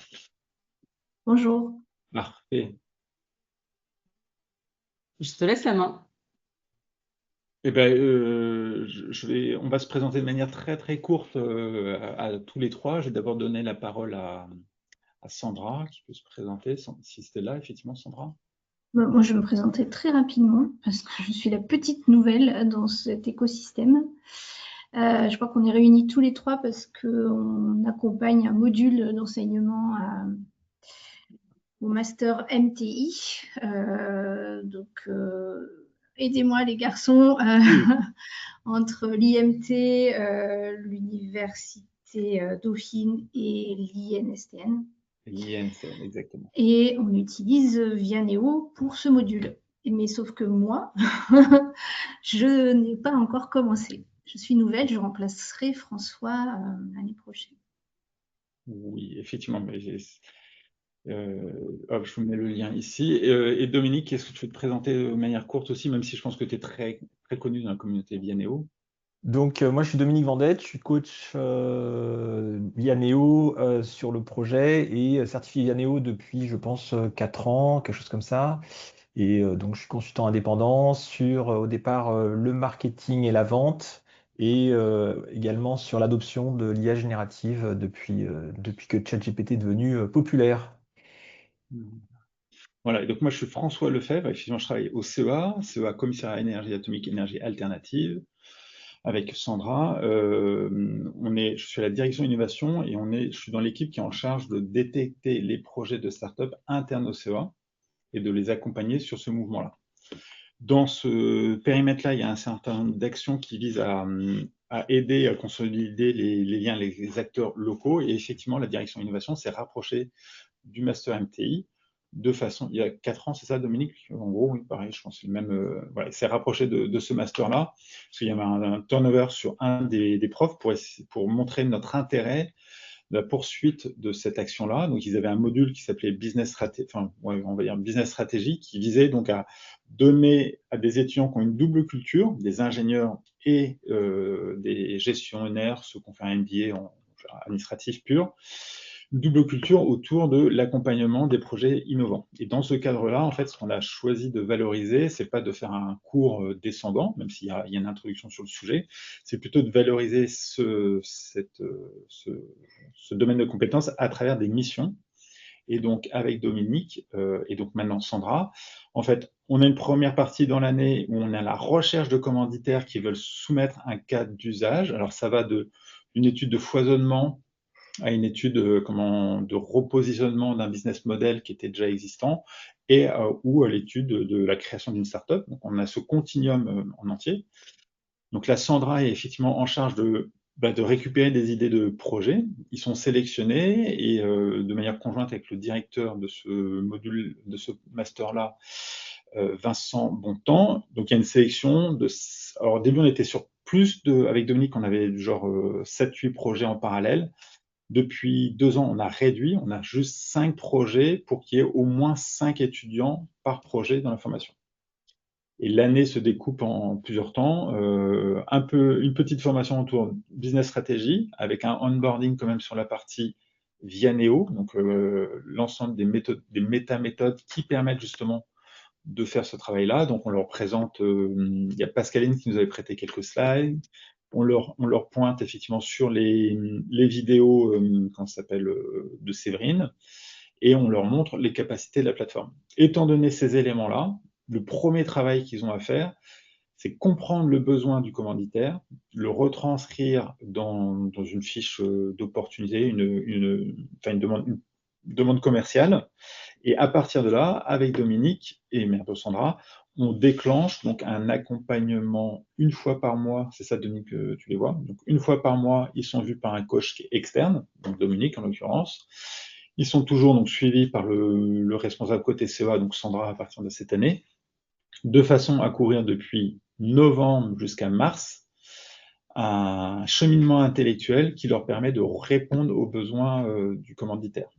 Bonjour. parfait. Je te laisse la main. Eh ben, on va se présenter de manière très très courte à tous les trois. Je vais d'abord donner la parole à Sandra, qui peut se présenter, si c'était là, effectivement, Sandra. Moi, je vais me présenter très rapidement parce que je suis la petite nouvelle dans cet écosystème. Je crois qu'on est réunis tous les trois parce qu'on accompagne un module d'enseignement au master MTI. Donc, aidez-moi les garçons entre l'IMT, l'université Dauphine et l'INSTN. L'INSN, exactement. Et on utilise Vianeo pour ce module. Mais sauf que moi, je n'ai pas encore commencé. Je suis nouvelle, je remplacerai François l'année prochaine. Oui, effectivement. Mais hop, je vous mets le lien ici. Et Dominique, est-ce que tu veux te présenter de manière courte aussi, même si je pense que tu es très, très connu dans la communauté Vianeo? Donc, moi, je suis Dominique Vendette, je suis coach Vianeo sur le projet et certifié Vianeo depuis, je pense, 4 ans, quelque chose comme ça. Et donc, je suis consultant indépendant sur, au départ, le marketing et la vente et également sur l'adoption de l'IA générative depuis que ChatGPT est devenu populaire. Voilà, et donc moi je suis François Lefebvre, effectivement je travaille au CEA Commissariat à énergie atomique, énergie alternative, avec Sandra. Je suis à la direction innovation et je suis dans l'équipe qui est en charge de détecter les projets de start-up internes au CEA et de les accompagner sur ce mouvement-là. Dans ce périmètre-là, il y a un certain nombre d'actions qui visent à aider à consolider les liens avec les acteurs locaux. Et effectivement, la direction innovation s'est rapprochée du master MTI de façon, il y a 4 ans, c'est ça Dominique? En gros, oui, pareil, je pense que c'est le même, voilà, il s'est rapproché de ce master-là, parce qu'il y avait un turnover sur un des profs pour montrer notre intérêt de la poursuite de cette action-là. Donc, ils avaient un module qui s'appelait Business Strategy, enfin, ouais, on va dire Business Strategy, qui visait donc à donner à des étudiants qui ont une double culture, des ingénieurs et des gestionnaires, ceux qui ont fait un MBA en administratif pur, une double culture autour de l'accompagnement des projets innovants. Et dans ce cadre-là, en fait, ce qu'on a choisi de valoriser, c'est pas de faire un cours descendant, même s'il y a une introduction sur le sujet, c'est plutôt de valoriser ce domaine de compétences à travers des missions. Et donc, avec Dominique et donc maintenant Sandra, en fait, on a une première partie dans l'année où on a la recherche de commanditaires qui veulent soumettre un cas d'usage. Alors, ça va d'une étude de foisonnement à une étude de repositionnement d'un business model qui était déjà existant ou à l'étude de la création d'une startup. Donc, on a ce continuum en entier. Donc, la Sandra est effectivement en charge de récupérer des idées de projet. Ils sont sélectionnés et de manière conjointe avec le directeur de ce module, de ce master-là, Vincent Bontemps. Donc, il y a une sélection alors, au début, on était sur avec Dominique, on avait genre 7-8 projets en parallèle. Depuis 2 ans, on a réduit, on a juste 5 projets pour qu'il y ait au moins 5 étudiants par projet dans la formation. Et l'année se découpe en plusieurs temps, une petite formation autour de business stratégie, avec un onboarding quand même sur la partie Vianeo, donc l'ensemble des méta-méthodes qui permettent justement de faire ce travail-là. Donc on leur présente, il y a Pascaline qui nous avait prêté quelques slides, on leur pointe effectivement sur les vidéos, de Séverine, et on leur montre les capacités de la plateforme. Étant donné ces éléments-là, le premier travail qu'ils ont à faire, c'est comprendre le besoin du commanditaire, le retranscrire dans une fiche d'opportunité, une demande commerciale, et à partir de là, avec Dominique et bientôt Sandra, on déclenche donc un accompagnement une fois par mois. C'est ça, Dominique, que tu les vois. Donc, une fois par mois, ils sont vus par un coach qui est externe, donc Dominique en l'occurrence. Ils sont toujours donc suivis par le responsable côté CEA, donc Sandra, à partir de cette année, de façon à courir depuis novembre jusqu'à mars un cheminement intellectuel qui leur permet de répondre aux besoins du commanditaire.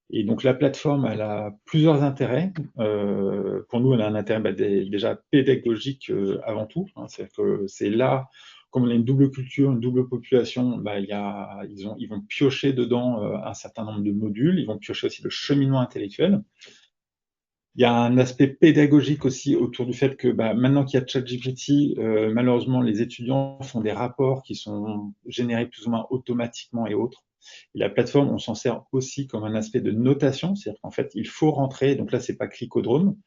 Et donc, la plateforme, elle a plusieurs intérêts. Pour nous, elle a un intérêt déjà pédagogique avant tout. Hein. C'est-à-dire que c'est là, comme on a une double culture, une double population, ils vont piocher dedans un certain nombre de modules. Ils vont piocher aussi le cheminement intellectuel. Il y a un aspect pédagogique aussi autour du fait que maintenant qu'il y a ChatGPT, malheureusement, les étudiants font des rapports qui sont générés plus ou moins automatiquement et autres. Et la plateforme, on s'en sert aussi comme un aspect de notation, c'est-à-dire qu'en fait, il faut rentrer, donc là, c'est pas clicodrome,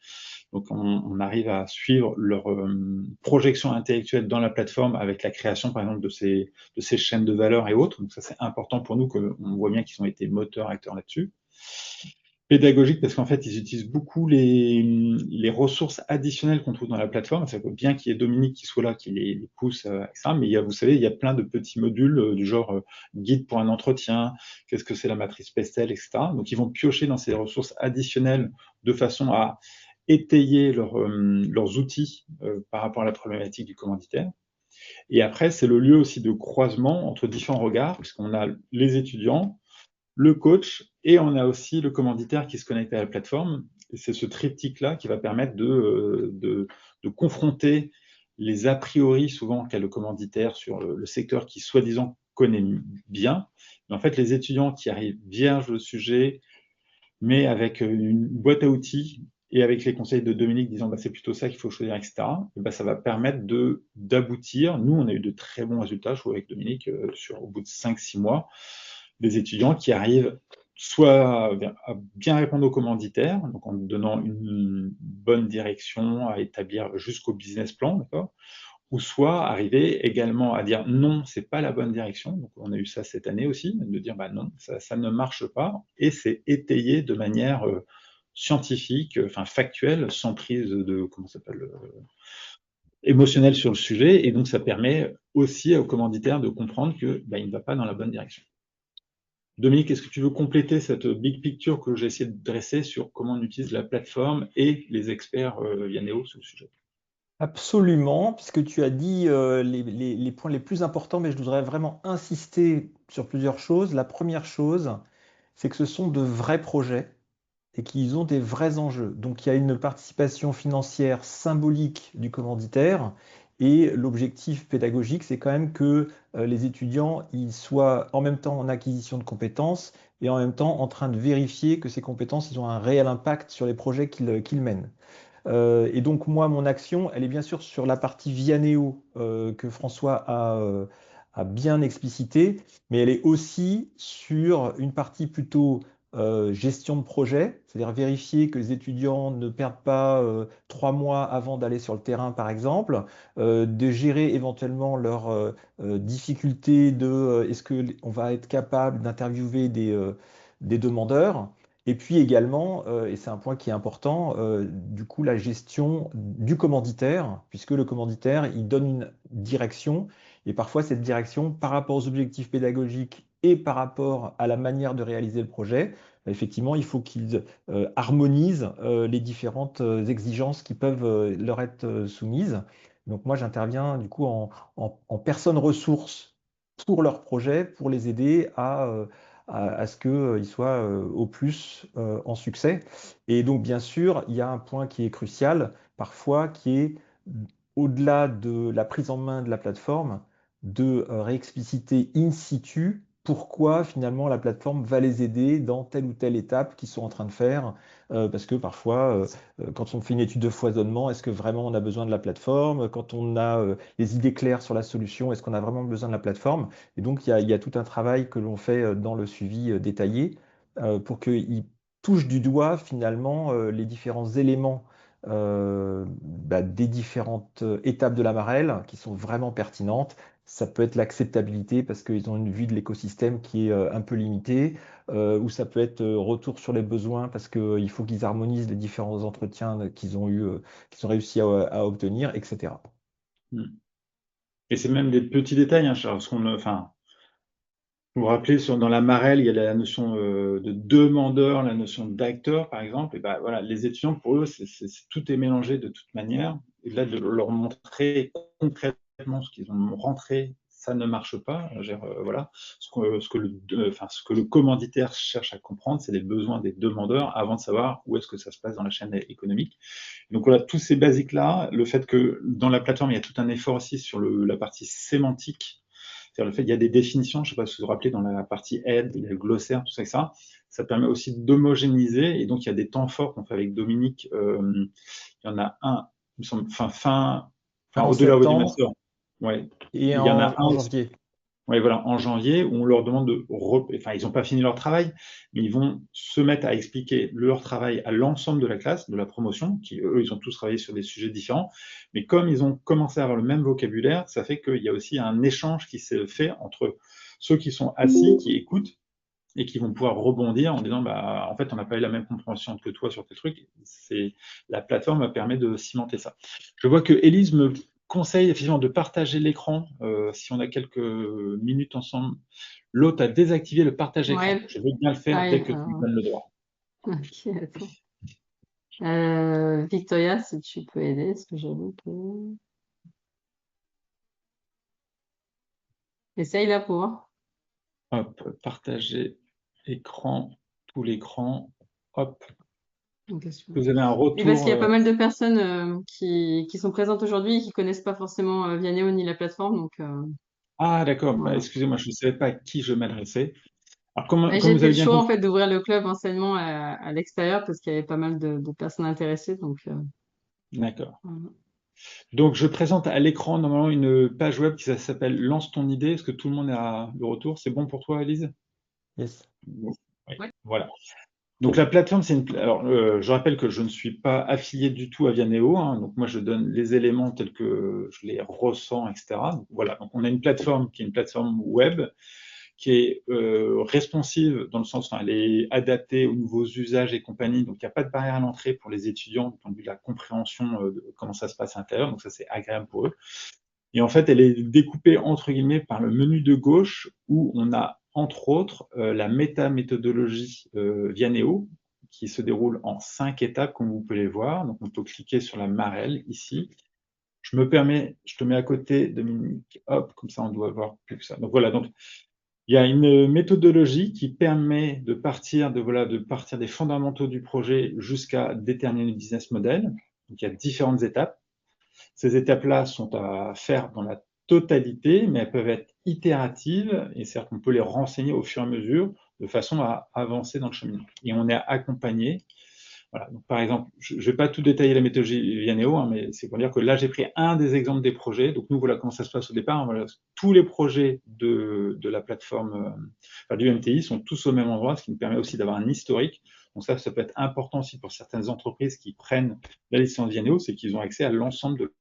donc on arrive à suivre leur projection intellectuelle dans la plateforme avec la création, par exemple, de ces chaînes de valeur et autres. Donc ça, c'est important pour nous, qu'on voit bien qu'ils ont été moteurs, acteurs là-dessus. Pédagogique parce qu'en fait, ils utilisent beaucoup les ressources additionnelles qu'on trouve dans la plateforme. Ça peut bien qu'il y ait Dominique qui soit là, qui les pousse avec ça, mais vous savez, il y a plein de petits modules du genre guide pour un entretien, qu'est-ce que c'est la matrice Pestel, etc. Donc, ils vont piocher dans ces ressources additionnelles de façon à étayer leurs outils par rapport à la problématique du commanditaire. Et après, c'est le lieu aussi de croisement entre différents regards, puisqu'on a les étudiants, le coach, et on a aussi le commanditaire qui se connecte à la plateforme. Et c'est ce triptyque-là qui va permettre de confronter les a priori souvent qu'a le commanditaire sur le secteur qui soi-disant connaît bien. Mais en fait, les étudiants qui arrivent vierges le sujet, mais avec une boîte à outils et avec les conseils de Dominique disant c'est plutôt ça qu'il faut choisir, etc., et ça va permettre d'aboutir. Nous, on a eu de très bons résultats, je trouve, avec Dominique, au bout de 5-6 mois, des étudiants qui arrivent soit à bien répondre aux commanditaires, donc en donnant une bonne direction à établir jusqu'au business plan, d'accord, ou soit arriver également à dire non, c'est pas la bonne direction. Donc on a eu ça cette année aussi, de dire non, ça ne marche pas, et c'est étayé de manière scientifique, factuelle, sans prise de émotionnelle sur le sujet, et donc ça permet aussi aux commanditaires de comprendre que il ne va pas dans la bonne direction. Dominique, est-ce que tu veux compléter cette big picture que j'ai essayé de dresser sur comment on utilise la plateforme et les experts Yaneo sur le sujet? Absolument, puisque tu as dit les points les plus importants, mais je voudrais vraiment insister sur plusieurs choses. La première chose, c'est que ce sont de vrais projets et qu'ils ont des vrais enjeux. Donc il y a une participation financière symbolique du commanditaire, et l'objectif pédagogique, c'est quand même que les étudiants ils soient en même temps en acquisition de compétences et en même temps en train de vérifier que ces compétences ils ont un réel impact sur les projets qu'ils mènent. Et donc moi, mon action, elle est bien sûr sur la partie Vianeo que François a bien explicité, mais elle est aussi sur une partie plutôt gestion de projet, c'est-à-dire vérifier que les étudiants ne perdent pas 3 mois avant d'aller sur le terrain, par exemple, de gérer éventuellement leurs difficultés est-ce qu'on va être capable d'interviewer des demandeurs. Et puis également, et c'est un point qui est important, du coup, la gestion du commanditaire, puisque le commanditaire, il donne une direction, et parfois cette direction, par rapport aux objectifs pédagogiques et par rapport à la manière de réaliser le projet, effectivement, il faut qu'ils harmonisent les différentes exigences qui peuvent leur être soumises. Donc moi, j'interviens du coup en personne ressource pour leur projet, pour les aider à ce qu'ils soient au plus en succès. Et donc, bien sûr, il y a un point qui est crucial, parfois, qui est au-delà de la prise en main de la plateforme, de réexpliciter in situ pourquoi finalement la plateforme va les aider dans telle ou telle étape qu'ils sont en train de faire. Parce que parfois, quand on fait une étude de foisonnement, est-ce que vraiment on a besoin de la plateforme? Quand on a les idées claires sur la solution, est-ce qu'on a vraiment besoin de la plateforme? Et donc, il y a tout un travail que l'on fait dans le suivi détaillé pour qu'il touche du doigt finalement les différents éléments des différentes étapes de la marelle qui sont vraiment pertinentes. Ça peut être l'acceptabilité parce qu'ils ont une vue de l'écosystème qui est un peu limitée, ou ça peut être retour sur les besoins parce qu'il faut qu'ils harmonisent les différents entretiens qu'ils ont qu'ils ont réussi à obtenir, etc. Et c'est même des petits détails, hein, Charles, parce vous vous rappelez, dans la Marelle, il y a la notion de demandeur, la notion d'acteur, par exemple. Et voilà, les étudiants, pour eux, tout est mélangé de toute manière. Et là, de leur montrer concrètement ce qu'ils ont rentré, ça ne marche pas. Voilà. Ce que le commanditaire cherche à comprendre, c'est les besoins des demandeurs avant de savoir où est-ce que ça se passe dans la chaîne économique. Donc voilà, tous ces basiques-là, le fait que dans la plateforme, il y a tout un effort aussi sur la partie sémantique, c'est-à-dire le fait qu'il y a des définitions, je ne sais pas si vous vous rappelez, dans la partie aide, il y a le glossaire, tout ça et ça permet aussi d'homogénéiser, et donc il y a des temps forts qu'on fait avec Dominique, il y en a un, il me semble, En au-delà du septembre master, ouais. et Il y en a en un janvier. ouais, voilà, en janvier, où on leur demande ils n'ont pas fini leur travail, mais ils vont se mettre à expliquer leur travail à l'ensemble de la classe, de la promotion, qui eux, ils ont tous travaillé sur des sujets différents, mais comme ils ont commencé à avoir le même vocabulaire, ça fait qu'il y a aussi un échange qui s'est fait entre ceux qui sont assis, qui écoutent, et qui vont pouvoir rebondir en disant, bah, en fait, on n'a pas eu la même compréhension que toi sur tes trucs. La plateforme permet de cimenter ça. Je vois que Élise me conseille effectivement de partager l'écran si on a quelques minutes ensemble. L'autre a désactivé le partage écran. Ouais. Je veux bien le faire dès que tu me donnes le droit. Ok, attends. Victoria, si tu peux aider, parce que j'avoue que... Essaye là pour voir. Hop, partager écran, tout l'écran. Hop. Vous avez un retour. Et parce qu'il y a pas mal de personnes qui sont présentes aujourd'hui et qui connaissent pas forcément Vianeo ni la plateforme. Donc, Ah, d'accord. voilà. Excusez-moi, je ne savais pas à qui je m'adressais. Alors, comme J'ai vous fait avez le bien choix en compris. fait d'ouvrir le club enseignement à l'extérieur parce qu'il y avait pas mal de personnes intéressées. Donc, D'accord. voilà. Donc, je présente à l'écran normalement une page web qui s'appelle Lance ton idée. Est-ce que tout le monde a le retour? C'est bon pour toi, Elise? Yes. Oui. Ouais. Voilà. Donc, la plateforme, alors, je rappelle que je ne suis pas affilié du tout à Vianeo, hein. Donc, moi, je donne les éléments tels que je les ressens, etc. Donc, voilà. Donc, on a une plateforme qui est une plateforme web qui est responsive dans le sens où elle est adaptée aux nouveaux usages et compagnie. Donc, il n'y a pas de barrière à l'entrée pour les étudiants du point de vue de la compréhension de comment ça se passe à l'intérieur. Donc, ça, c'est agréable pour eux. Et en fait, elle est découpée, entre guillemets, par le menu de gauche où on a, entre autres, la méta-méthodologie Vianeo qui se déroule en 5 étapes, comme vous pouvez les voir. Donc, on peut cliquer sur la marelle ici. Je te mets à côté, Dominique, hop, comme ça, on doit voir plus que ça. Donc, voilà. Donc, il y a une méthodologie qui permet de partir des fondamentaux du projet jusqu'à déterminer le business model. Donc, il y a différentes étapes. Ces étapes-là sont à faire dans la totalité, mais elles peuvent être itératives, et c'est-à-dire qu'on peut les renseigner au fur et à mesure de façon à avancer dans le cheminement. Et on est accompagné. Voilà. Donc, par exemple, je ne vais pas tout détailler la méthodologie Vianeo, hein, mais c'est pour dire que là, j'ai pris un des exemples des projets. Donc, nous, voilà comment ça se passe au départ. Voilà, tous les projets de la plateforme du MTI sont tous au même endroit, ce qui nous permet aussi d'avoir un historique. Donc, ça peut être important aussi pour certaines entreprises qui prennent la licence Vianeo, c'est qu'ils ont accès à l'ensemble de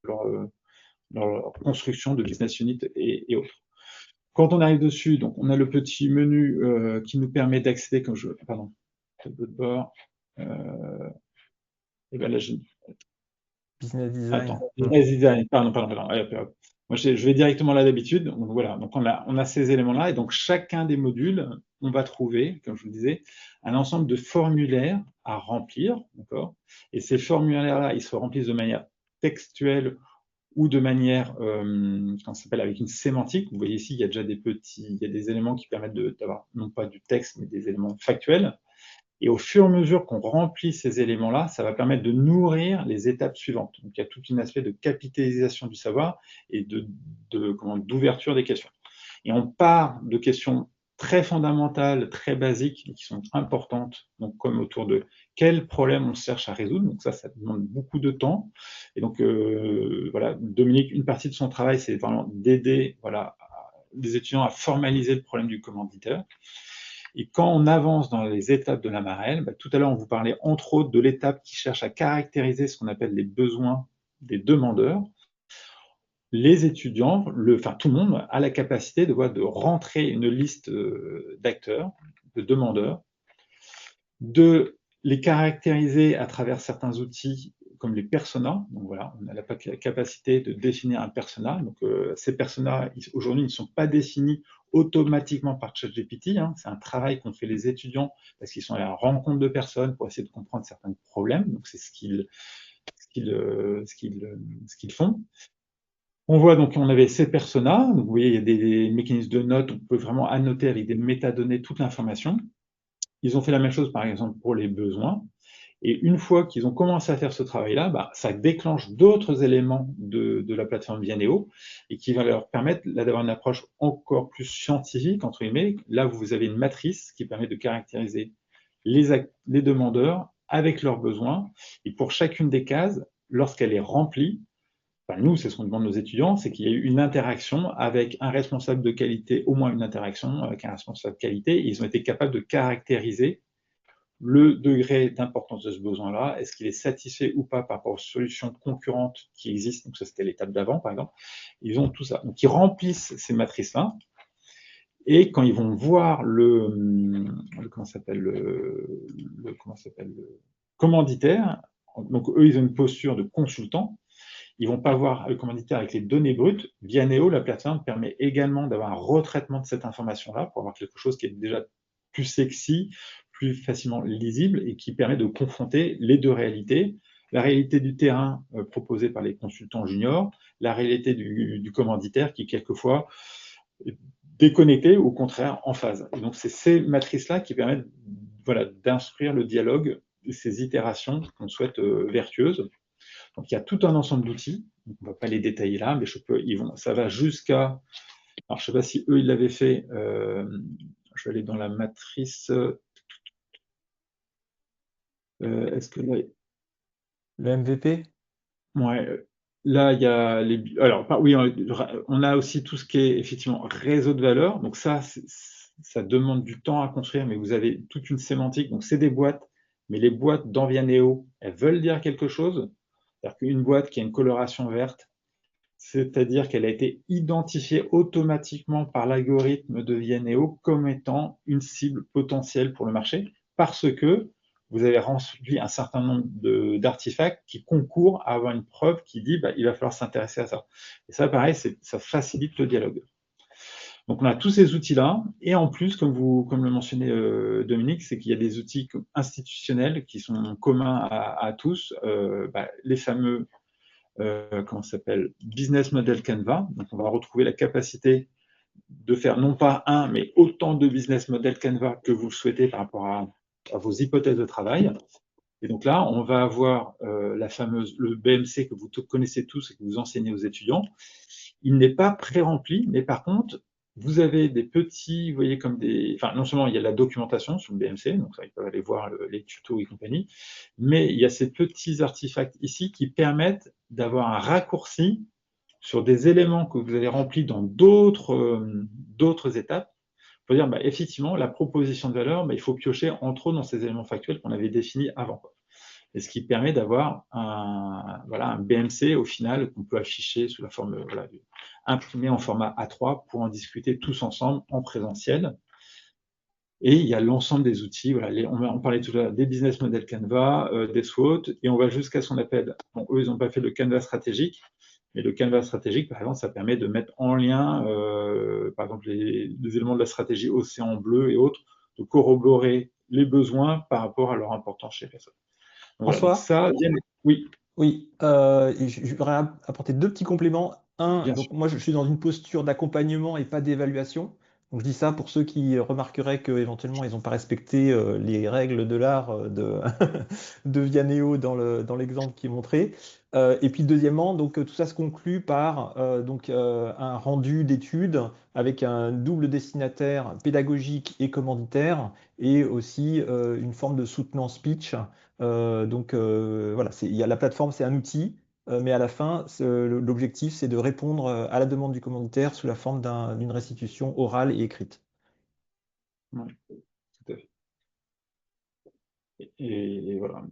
leur construction de business unit et autres. Quand on arrive dessus, donc on a le petit menu qui nous permet d'accéder, pardon, tableau de bord. Et ben là, Business design. Attends, business design, pardon. Allez, hop. Moi, je vais directement là d'habitude. Donc voilà, donc on a ces éléments-là, et donc chacun des modules, on va trouver, comme je vous le disais, un ensemble de formulaires à remplir, d'accord? Et ces formulaires-là, ils se remplissent de manière textuelle ou de manière, comment ça s'appelle, avec une sémantique. Vous voyez ici, il y a déjà il y a des éléments qui permettent d'avoir non pas du texte, mais des éléments factuels. Et au fur et à mesure qu'on remplit ces éléments-là, ça va permettre de nourrir les étapes suivantes. Donc, il y a tout un aspect de capitalisation du savoir et d'ouverture des questions. Et on part de questions très fondamentales, très basiques, qui sont importantes, donc comme autour de quel problème on cherche à résoudre. Donc ça demande beaucoup de temps. Et donc, voilà, Dominique, une partie de son travail, c'est vraiment d'aider les étudiants à formaliser le problème du commanditaire. Et quand on avance dans les étapes de la marelle, tout à l'heure, on vous parlait entre autres de l'étape qui cherche à caractériser ce qu'on appelle les besoins des demandeurs. Les étudiants, tout le monde a la capacité de rentrer une liste d'acteurs, de demandeurs, de les caractériser à travers certains outils comme les personas. Donc voilà, on a la capacité de définir un persona. Donc ces personas, aujourd'hui, ne sont pas définis automatiquement par ChatGPT. Hein. C'est un travail qu'ont fait les étudiants parce qu'ils sont à la rencontre de personnes pour essayer de comprendre certains problèmes. Donc c'est ce qu'ils font. On voit donc on avait ces personas. Donc, vous voyez, il y a des mécanismes de notes. On peut vraiment annoter avec des métadonnées toute l'information. Ils ont fait la même chose, par exemple, pour les besoins. Et une fois qu'ils ont commencé à faire ce travail-là, ça déclenche d'autres éléments de la plateforme Vianeo et qui va leur permettre d'avoir une approche encore plus scientifique, entre guillemets. Là, vous avez une matrice qui permet de caractériser les demandeurs avec leurs besoins. Et pour chacune des cases, lorsqu'elle est remplie, nous, c'est ce qu'on demande à nos étudiants, c'est qu'il y ait eu une interaction avec un responsable de qualité, au moins une interaction avec un responsable qualité, et ils ont été capables de caractériser le degré d'importance de ce besoin-là, est-ce qu'il est satisfait ou pas par rapport aux solutions concurrentes qui existent, donc ça c'était l'étape d'avant par exemple, ils ont tout ça. Donc ils remplissent ces matrices-là, et quand ils vont voir le commanditaire, donc eux ils ont une posture de consultant, ils vont pas voir le commanditaire avec les données brutes. Vianeo, la plateforme, permet également d'avoir un retraitement de cette information-là pour avoir quelque chose qui est déjà plus sexy, plus facilement lisible et qui permet de confronter les deux réalités. La réalité du terrain proposée par les consultants juniors, la réalité du commanditaire qui, quelquefois, est déconnecté ou au contraire en phase. Et donc, c'est ces matrices-là qui permettent d'instruire le dialogue, ces itérations qu'on souhaite vertueuses. Donc, il y a tout un ensemble d'outils. On ne va pas les détailler là, mais ça va jusqu'à... Alors, je ne sais pas si eux, ils l'avaient fait. Je vais aller dans la matrice. Est-ce que là... Le MVP? Ouais. Là, il y a les... Alors, oui, on a aussi tout ce qui est effectivement réseau de valeur. Donc ça demande du temps à construire, mais vous avez toute une sémantique. Donc, c'est des boîtes, mais les boîtes dans Vianeo, elles veulent dire quelque chose. C'est-à-dire qu'une boîte qui a une coloration verte, c'est-à-dire qu'elle a été identifiée automatiquement par l'algorithme de Vianeo comme étant une cible potentielle pour le marché, parce que vous avez rempli un certain nombre d'artefacts qui concourent à avoir une preuve qui dit il va falloir s'intéresser à ça. Et ça, pareil, ça facilite le dialogue. Donc on a tous ces outils-là, et en plus, comme le mentionnait Dominique, c'est qu'il y a des outils institutionnels qui sont communs à tous, les fameux Business Model Canva. Donc, on va retrouver la capacité de faire non pas un, mais autant de business model Canva que vous le souhaitez par rapport à vos hypothèses de travail. Et donc là, on va avoir le BMC que vous connaissez tous et que vous enseignez aux étudiants. Il n'est pas pré-rempli, mais par contre, vous avez des petits, vous voyez, non seulement il y a la documentation sur le BMC, donc ça, ils peuvent aller voir les tutos et compagnie, mais il y a ces petits artefacts ici qui permettent d'avoir un raccourci sur des éléments que vous avez remplis dans d'autres étapes, pour dire, effectivement, la proposition de valeur, il faut piocher entre autres dans ces éléments factuels qu'on avait définis avant. Et ce qui permet d'avoir un BMC au final qu'on peut afficher sous la forme imprimé en format A3 pour en discuter tous ensemble en présentiel. Et il y a l'ensemble des outils. On parlait tout à l'heure des business model Canva, des SWOT, et on va jusqu'à ce qu'on appelle, eux, ils n'ont pas fait le Canva stratégique, mais le Canva stratégique, par exemple, ça permet de mettre en lien, par exemple, les éléments de la stratégie Océan Bleu et autres, de corroborer les besoins par rapport à leur importance chez personne. François? Oui. Oui, je voudrais apporter deux petits compléments. Donc moi je suis dans une posture d'accompagnement et pas d'évaluation. Donc je dis ça pour ceux qui remarqueraient qu'éventuellement ils n'ont pas respecté les règles de l'art de Vianeo dans l'exemple qui est montré. Et puis deuxièmement, donc tout ça se conclut par un rendu d'études avec un double destinataire pédagogique et commanditaire et aussi une forme de soutenant speech. Voilà, la plateforme, c'est un outil, mais à la fin, l'objectif, c'est de répondre à la demande du commanditaire sous la forme d'une restitution orale et écrite. Ouais, tout à fait. Et voilà.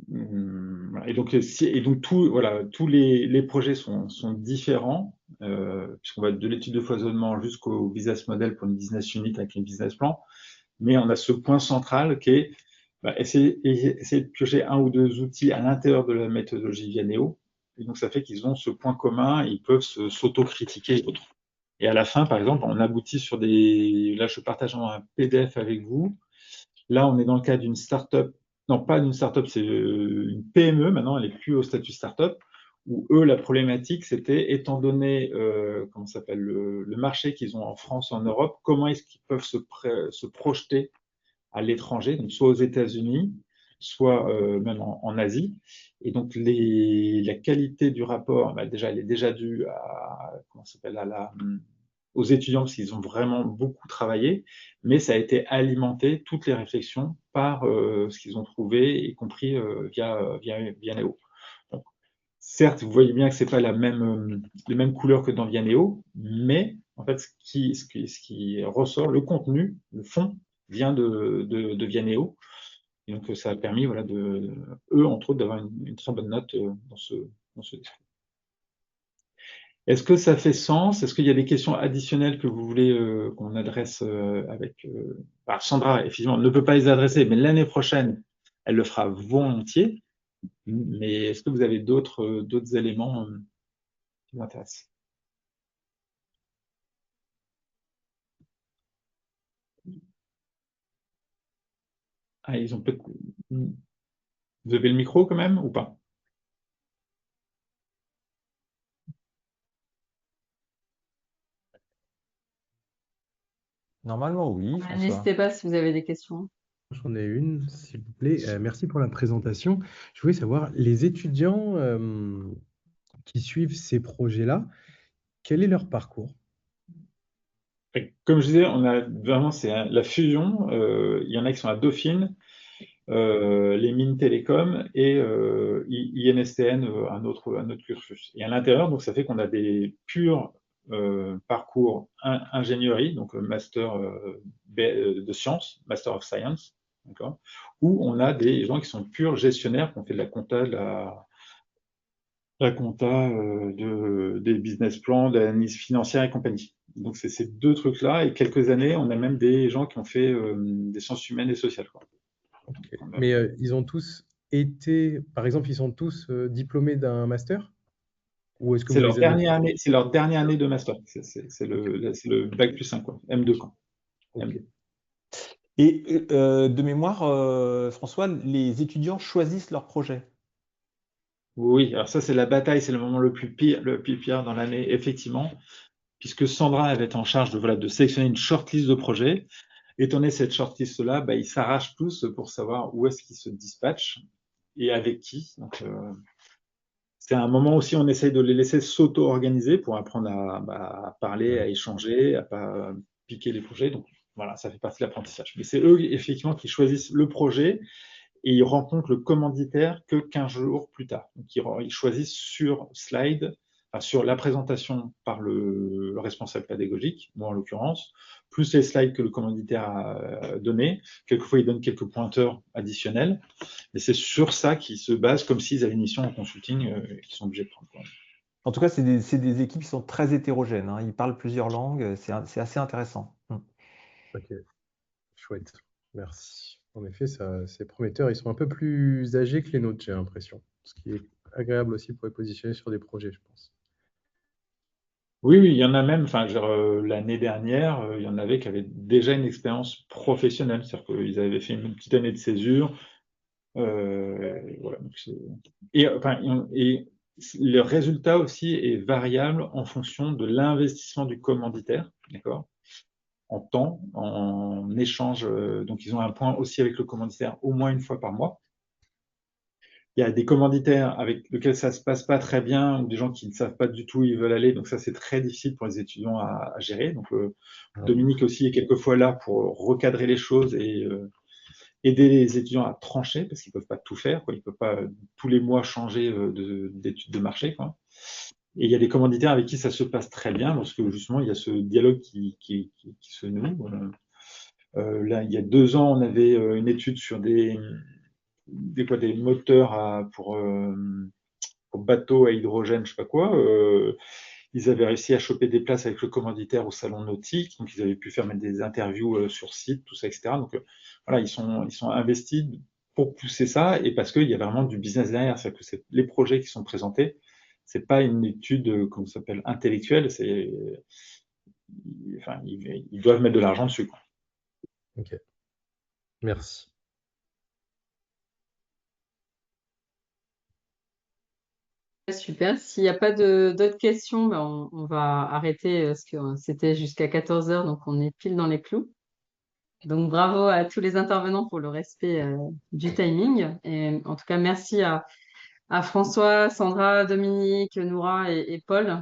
Et donc tous les projets sont différents, puisqu'on va de l'étude de foisonnement jusqu'au business model pour une business unit avec une business plan. Mais on a ce point central qui est essayer de piocher un ou deux outils à l'intérieur de la méthodologie Vianeo. Et donc, ça fait qu'ils ont ce point commun, ils peuvent s'autocritiquer et autres. Et à la fin, par exemple, on aboutit sur là, je partage un PDF avec vous. Là, on est dans le cas d'une start-up. Non, pas d'une start-up, c'est une PME. Maintenant, elle n'est plus au statut start-up, où eux, la problématique, c'était, étant donné comment ça s'appelle, le marché qu'ils ont en France, en Europe, comment est-ce qu'ils peuvent se projeter à l'étranger, donc soit aux États-Unis, soit même en Asie. Et donc la qualité du rapport, déjà, elle est déjà due à, comment ça s'appelle, aux étudiants parce qu'ils ont vraiment beaucoup travaillé, mais ça a été alimenté, toutes les réflexions, par ce qu'ils ont trouvé, y compris via Neo. Donc, certes, vous voyez bien que c'est pas les mêmes couleurs que dans Vianéo, mais en fait, ce qui ressort, le contenu, le fond, vient de Vianéo. Et donc, ça a permis, voilà, eux, entre autres, d'avoir une très bonne note dans ce discours. Est-ce que ça fait sens? Est-ce qu'il y a des questions additionnelles que vous voulez qu'on adresse avec Sandra, effectivement, ne peut pas les adresser, mais l'année prochaine, elle le fera volontiers. Mais est-ce que vous avez d'autres éléments qui vous intéressent? Ah, ils ont peut-être. Vous avez le micro quand même ou pas? Normalement, oui, François. N'hésitez pas si vous avez des questions. J'en ai une, s'il vous plaît. Merci pour la présentation. Je voulais savoir, les étudiants qui suivent ces projets-là, quel est leur parcours? Comme je disais, on a vraiment la fusion. Il y en a qui sont à Dauphine, les mines télécom et INSTN, un autre cursus. Et à l'intérieur, donc ça fait qu'on a des purs parcours ingénierie, donc master de sciences, master of science, d'accord, où on a des gens qui sont purs gestionnaires, qui ont fait de la compta, des business plans, de l'analyse financière et compagnie. Donc c'est ces deux trucs-là, et quelques années, on a même des gens qui ont fait des sciences humaines et sociales, quoi. Okay. Mais ils ont tous été, par exemple, ils sont tous diplômés d'un master? Ou est-ce que C'est vous leur les avez... dernière année, c'est leur dernière année de master. C'est le bac plus 5, quoi. M2, quoi. Okay. M2. Et de mémoire, François, les étudiants choisissent leur projet. Oui, alors ça, c'est la bataille, c'est le moment le plus pire dans l'année, effectivement, puisque Sandra avait été en charge de sélectionner une shortlist de projets. Étant donné cette shortlist-là, ils s'arrachent tous pour savoir où est-ce qu'ils se dispatchent et avec qui. Donc, c'est un moment aussi, on essaye de les laisser s'auto-organiser pour apprendre à parler, à échanger, à pas piquer les projets. Donc, voilà, ça fait partie de l'apprentissage. Mais c'est eux, effectivement, qui choisissent le projet et ils rencontrent le commanditaire que 15 jours plus tard. Donc, ils choisissent sur slide, sur la présentation par le responsable pédagogique, moi en l'occurrence, plus les slides que le commanditaire a donné. Quelquefois, il donne quelques pointeurs additionnels. Et c'est sur ça qu'ils se basent, comme s'ils avaient une mission en consulting qu'ils sont obligés de prendre, quoi. En tout cas, c'est des équipes qui sont très hétérogènes, hein. Ils parlent plusieurs langues, c'est assez intéressant. Ok, chouette, merci. En effet, c'est prometteur. Ils sont un peu plus âgés que les nôtres, j'ai l'impression. Ce qui est agréable aussi pour les positionner sur des projets, je pense. Oui, il y en a même, l'année dernière, il y en avait qui avaient déjà une expérience professionnelle, c'est-à-dire qu'ils avaient fait une petite année de césure. Voilà, donc et le résultat aussi est variable en fonction de l'investissement du commanditaire, d'accord, en temps, en échange. Donc, ils ont un point aussi avec le commanditaire au moins une fois par mois. Il y a des commanditaires avec lesquels ça se passe pas très bien, ou des gens qui ne savent pas du tout où ils veulent aller. Donc ça, c'est très difficile pour les étudiants à gérer. Donc Dominique aussi est quelquefois là pour recadrer les choses et aider les étudiants à trancher, parce qu'ils peuvent pas tout faire, quoi. Ils peuvent pas tous les mois changer d'études de marché, quoi. Et il y a des commanditaires avec qui ça se passe très bien, parce que justement, il y a ce dialogue qui se noue. Là, il y a 2 ans, on avait une étude sur des moteurs pour bateaux à hydrogène, je sais pas quoi. Ils avaient réussi à choper des places avec le commanditaire au salon nautique, donc ils avaient pu faire des interviews sur site, tout ça, etc. Donc voilà, ils sont investis pour pousser ça, et parce qu'il y a vraiment du business derrière. C'est-à-dire que les projets qui sont présentés, c'est pas une étude, comment ça s'appelle, intellectuelle, ils doivent mettre de l'argent dessus, quoi. Ok, merci. Super. S'il n'y a pas d'autres questions, ben, on va arrêter parce que c'était jusqu'à 14 heures, donc on est pile dans les clous. Donc bravo à tous les intervenants pour le respect du timing. Et en tout cas, merci à François, Sandra, Dominique, Noura et Paul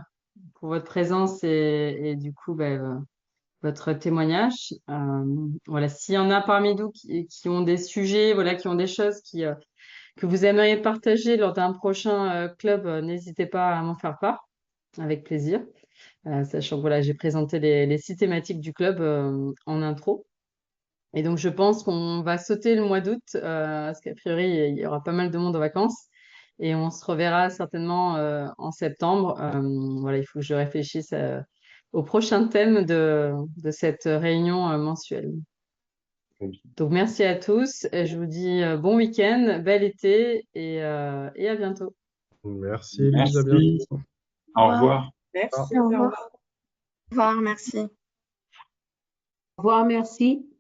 pour votre présence et du coup ben, votre témoignage. Voilà, s'il y en a parmi nous qui ont des sujets, voilà, qui ont des choses que vous aimeriez partager lors d'un prochain club, n'hésitez pas à m'en faire part, avec plaisir. Sachant que voilà, j'ai présenté les 6 thématiques du club en intro. Et donc, je pense qu'on va sauter le mois d'août, parce qu'a priori, il y aura pas mal de monde en vacances. Et on se reverra certainement en septembre. Voilà, il faut que je réfléchisse au prochain thème de cette réunion mensuelle. Donc, merci à tous. Et je vous dis bon week-end, bel été et à bientôt. Merci Élise, à Merci. bientôt. Au revoir. Merci. Au Au revoir. revoir. Au revoir, merci. Au revoir, merci.